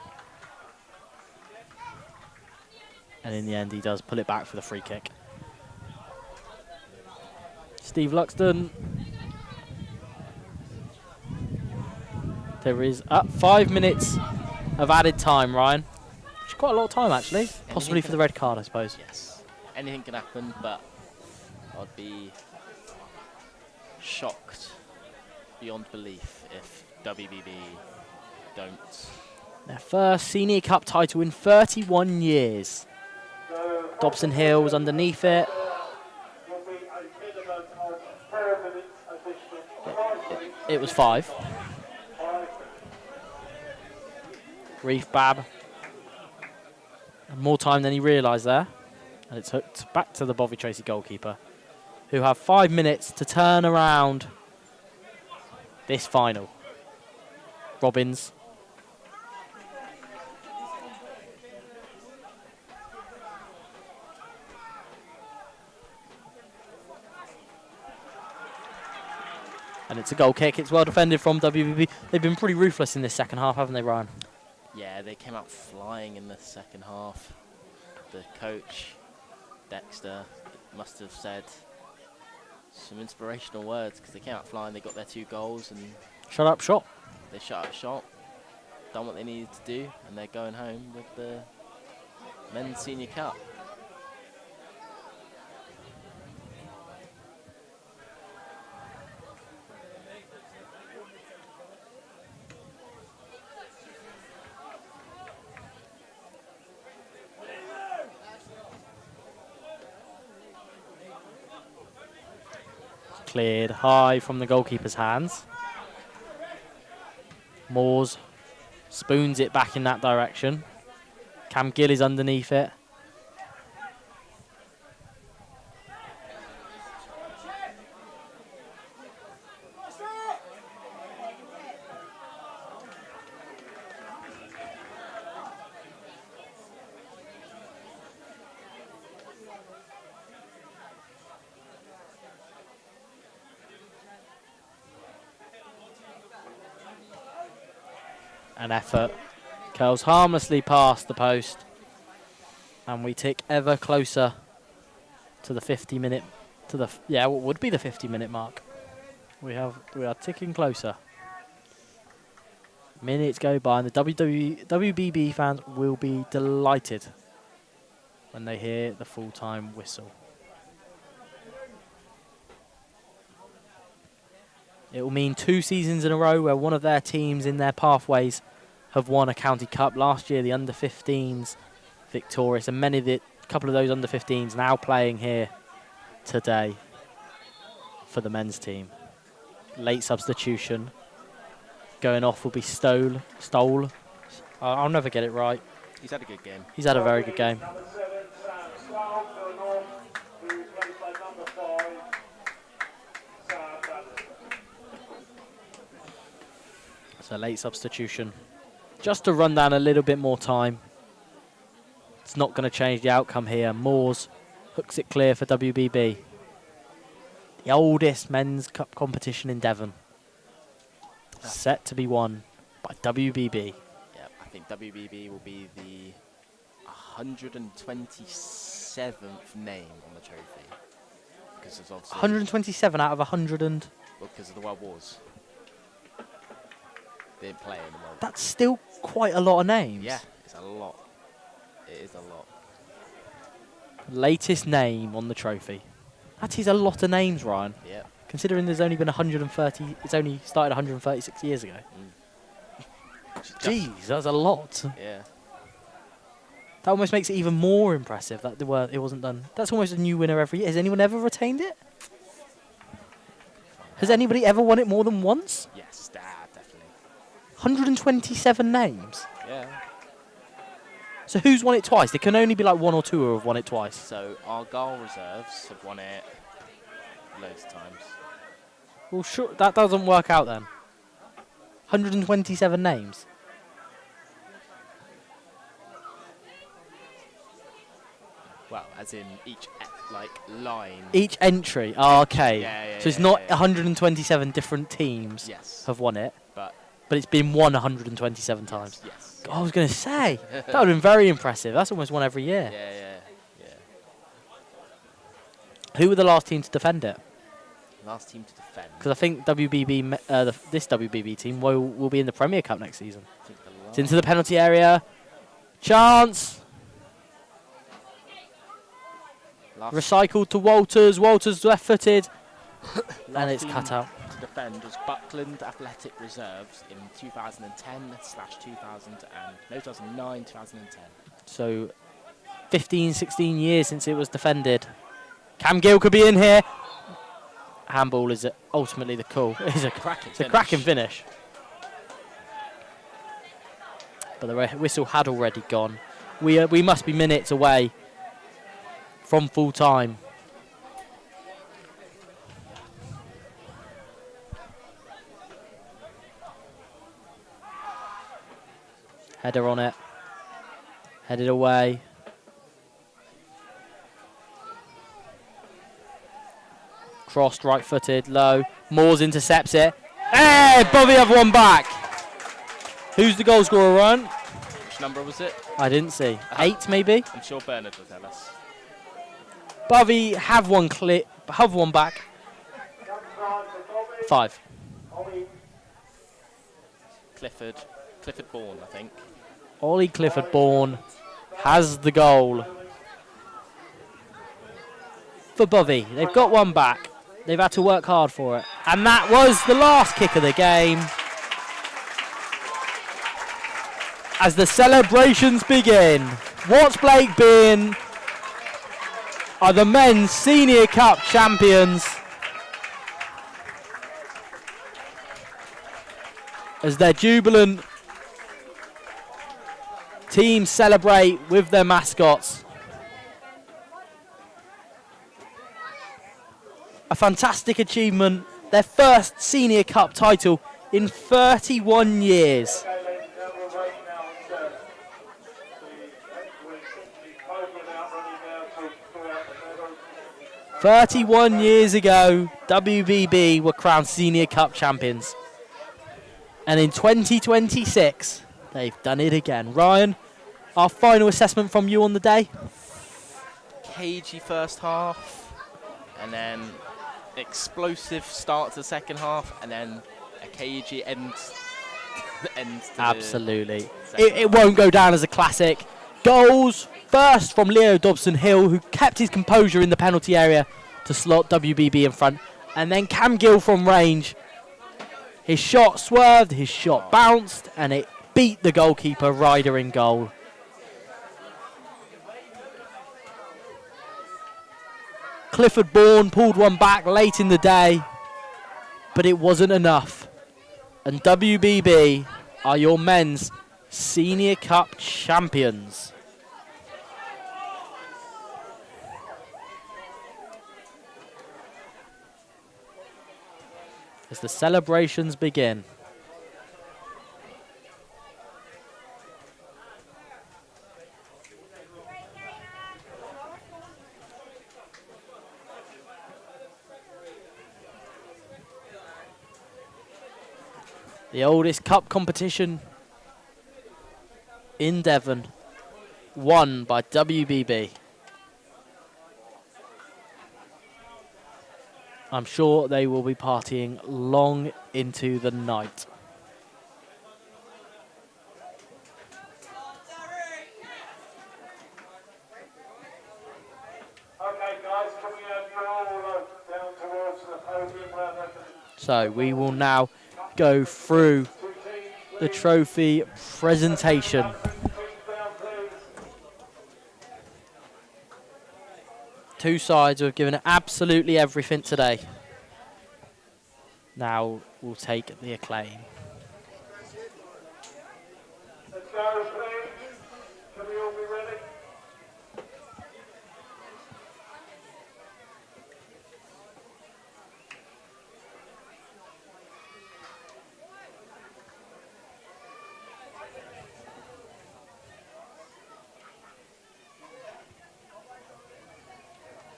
And in the end, he does pull it back for the free kick. Steve Luxton. There is 5 minutes of added time, Ryan. Which is quite a lot of time, actually. Possibly for the red card, I suppose. Yes. Anything can happen, but I'd be shocked beyond belief if WBB don't. Their first Senior Cup title in 31 years. Dobson Hill was underneath it. It was 5. Reef Bab. More time than he realised there. And it's hooked back to the Bovey Tracey goalkeeper, who have 5 minutes to turn around this final. Robbins And it's a goal kick. It's well defended from WBB. They've been pretty ruthless in this second half, haven't they, Ryan? Yeah, they came out flying in the second half. The coach, Dexter, must have said some inspirational words because they came out flying. They got their 2 goals and Shut up shop. they shut up shop, done what they needed to do, and they're going home with the Men's Senior Cup. Cleared high from the goalkeeper's hands. Moores spoons it back in that direction. Cam Gill is underneath it. An effort curls harmlessly past the post, and we tick ever closer to the 50-minute, what would be the 50-minute mark. We are ticking closer. Minutes go by, and the WBB fans will be delighted when they hear the full-time whistle. It will mean 2 seasons in a row where one of their teams in their pathways have won a county cup. Last year, the under-15s victorious, and couple of those under-15s now playing here today for the men's team. Late substitution. Going off will be Stole. I'll never get it right. He's had a good game. He's had a very good game. Number 7, Sam Stoll, going off, who replaced by number 5, Sam Ballard. So late substitution. Just to run down a little bit more time. It's not going to change the outcome here. Moores hooks it clear for WBB. The oldest men's cup competition in Devon. Set to be won by WBB. Yeah, I think WBB will be the 127th name on the trophy. Because there's obviously 127 out of 100 and... Well, because of the World Wars. They didn't play in the World Wars. That's still quite a lot of names. Yeah, it's a lot. It is a lot. Latest name on the trophy. That is a lot of names, Ryan. Yeah. Considering there's only been 130, it's only started 136 years ago. Jeez, that's a lot. Yeah. That almost makes it even more impressive that it wasn't done. That's almost a new winner every year. Has anyone ever retained it? Has anybody ever won it more than once? Yes, definitely. 127 names. Yeah. So who's won it twice? There can only be like 1 or 2 who have won it twice. So Argyle Reserves have won it loads of times. Well, sure, that doesn't work out then. 127 names. Well, as in each line. Each entry. Oh, okay. Yeah, so it's yeah, not yeah. 127 different teams Yes. have won it, But but it's been won 127 times. yes. God, I was going to say, that would have been very impressive. That's almost one every year. Yeah. Who were the last team to defend it? Last team to defend. Because I think WBB, this WBB team will be in the Premier Cup next season. I think the It's into the penalty area. Chance. last Recycled to Walters. Walters left-footed. And last it's team cut out. to defend was Buckland Athletic Reserves in 2009, 2010. So 15, 16 years since it was defended. Cam Gill could be in here. Handball is ultimately the call. It's a cracking finish. But the whistle had already gone. We must be minutes away from full time. Header on it. Headed away. Crossed, right-footed, low. Moores intercepts it. Hey, Bovey have one back. Who's the goal scorer, Ryan? Which number was it? I didn't see. 8 maybe? I'm sure Bernard will tell us. Bovey have one back. 5. Clifford Bourne, I think. Ollie Clifford Bourne has the goal for Bovey. They've got one back. They've had to work hard for it. And that was the last kick of the game. As the celebrations begin, Watts Blake Bearne are the men's Senior Cup champions. As their jubilant teams celebrate with their mascots. A fantastic achievement, their first Senior Cup title in 31 years. 31 years ago, WBB were crowned Senior Cup champions. And in 2026, they've done it again. Ryan, our final assessment from you on the day? Cagey first half, and then explosive start to the second half, and then a cagey end. Absolutely. It won't go down as a classic. Goals first from Leo Dobson-Hill, who kept his composure in the penalty area to slot WBB in front. And then Cam Gill from range. His shot swerved, his shot bounced, and it beat the goalkeeper, Ryder, in goal. Clifford Bourne pulled one back late in the day, but it wasn't enough. And WBB are your men's Senior Cup champions. As the celebrations begin. The oldest cup competition in Devon, won by WBB. I'm sure they will be partying long into the night. Okay, guys, can we have you all down towards the podium where they can... So we will now go through the trophy presentation. Two sides who have given it absolutely everything today. Now we'll take the acclaim. Let's go, please. Can we all be ready?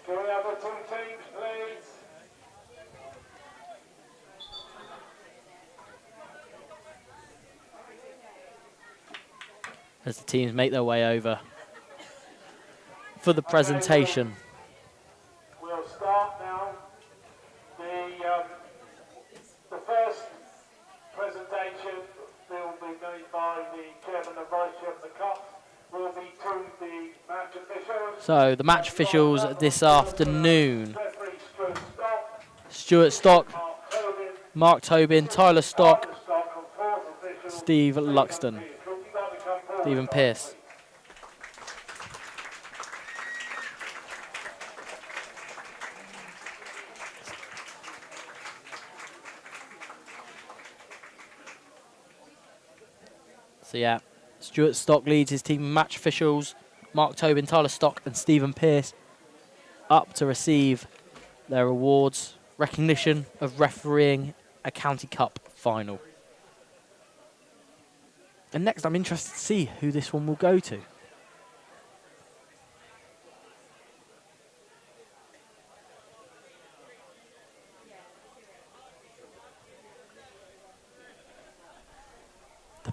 Can we have the two teams, please? As the teams make their way over for the presentation. We'll start now. The first presentation will be made by the chairman and vice chair of the cup. Will be to the match officials. So the match officials this afternoon. Referee Stuart Stock, Mark Tobin, Mark Tobin, Tyler Stock, and fourth official, Steve Luxton, Pierce. Would you like to come forward? Stephen Pearce. So yeah, Stuart Stock leads his team of match officials, Mark Tobin, Tyler Stock and Stephen Pearce, up to receive their awards, recognition of refereeing a County Cup final. And next I'm interested to see who this one will go to.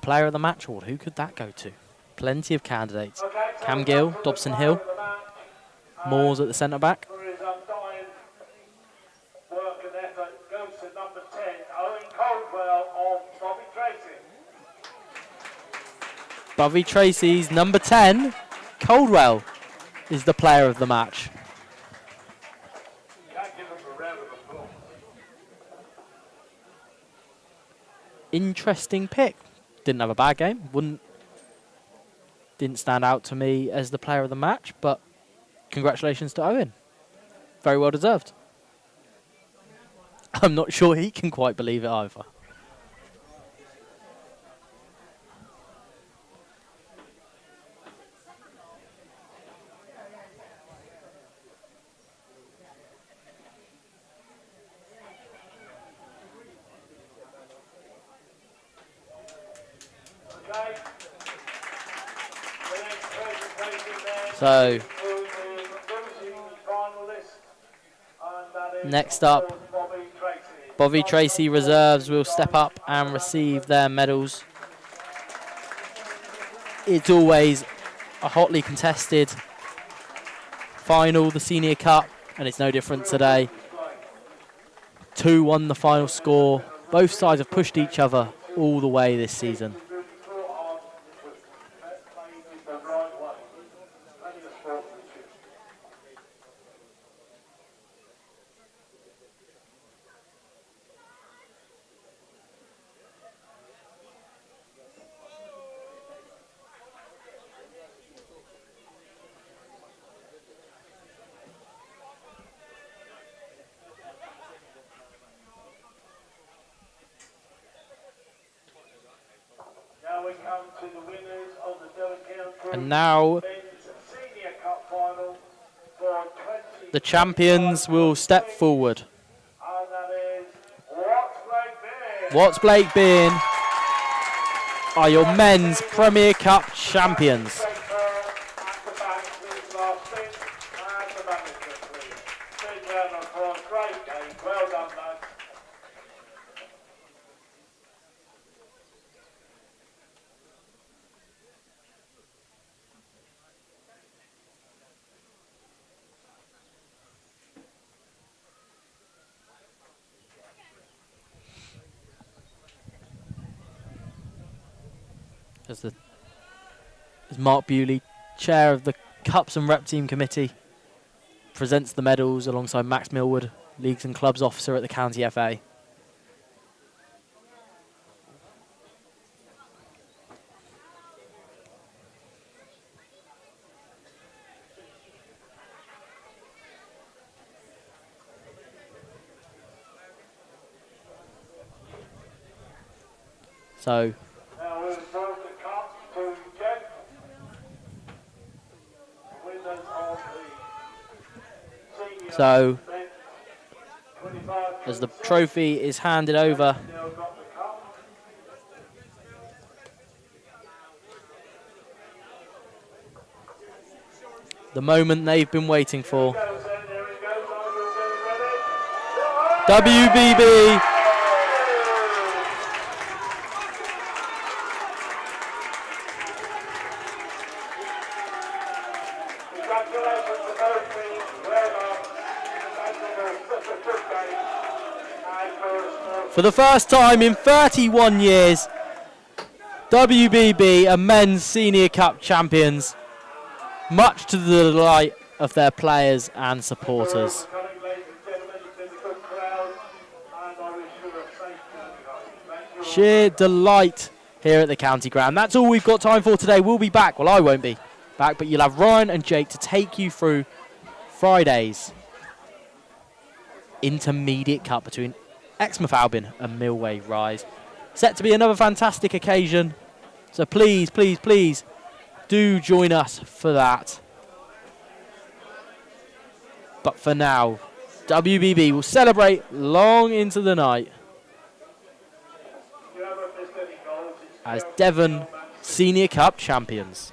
Player of the Match award, who could that go to? Plenty of candidates. Okay, so Cam we Gill, come to the Dobson player Hill, of the match, Moores at the centre back. for his undying work and effort goes to number 10, Owen Caldwell of Bobby Tracey. Bovey Tracey's number 10, Caldwell, is the player of the match. Can't give him a round of applause. Interesting pick. Didn't have a bad game. Didn't stand out to me as the player of the match, but congratulations to Owen. Very well deserved. I'm not sure he can quite believe it either. Okay. The next presentation then So, is to the losing finalist, and that is next up, Bobby Tracey. Bovey Tracey reserves will step up and receive their medals. It's always a hotly contested final, the Senior Cup, and it's no different today. 2-1 the final score. Both sides have pushed each other all the way this season. Now we come to the winners of the Devon County And now Men's Senior Cup final for 20. the champions will step forward. And that is Watts Blake Bearne. Watts Blake Bearne are your men's Premier Cup champions. At the back, please, last spin, and the manager, please. Big round of applause. Great game. Well done, lads. As Mark Bewley, chair of the Cups and Rep Team Committee, presents the medals alongside Max Millwood, Leagues and Clubs Officer at the County FA. So, Now we'll throw the cup to Jeff. Winners of the senior So, event, 25 as the trophy is handed over, now got the cup. the moment they've been waiting for, Goes in, there he goes, are you ready? WBB Congratulations to both teams. Well done. That's such a good game. And for for the first time in 31 years, WBB are men's Senior Cup champions, much to the delight of their players and supporters. coming, ladies and gentlemen, it's been a good crowd, and I wish you a safe journey home. Thank you all. Sheer delight here at the county ground. That's all we've got time for today. We'll be back. Well, I won't be back, but you'll have Ryan and Jake to take you through Friday's Intermediate Cup between Exmouth Albion and Millway Rise. Set to be another fantastic occasion. So please, please, please do join us for that. But for now, WBB will celebrate long into the night You haven't missed any goals. It's as Devon Senior Cup champions.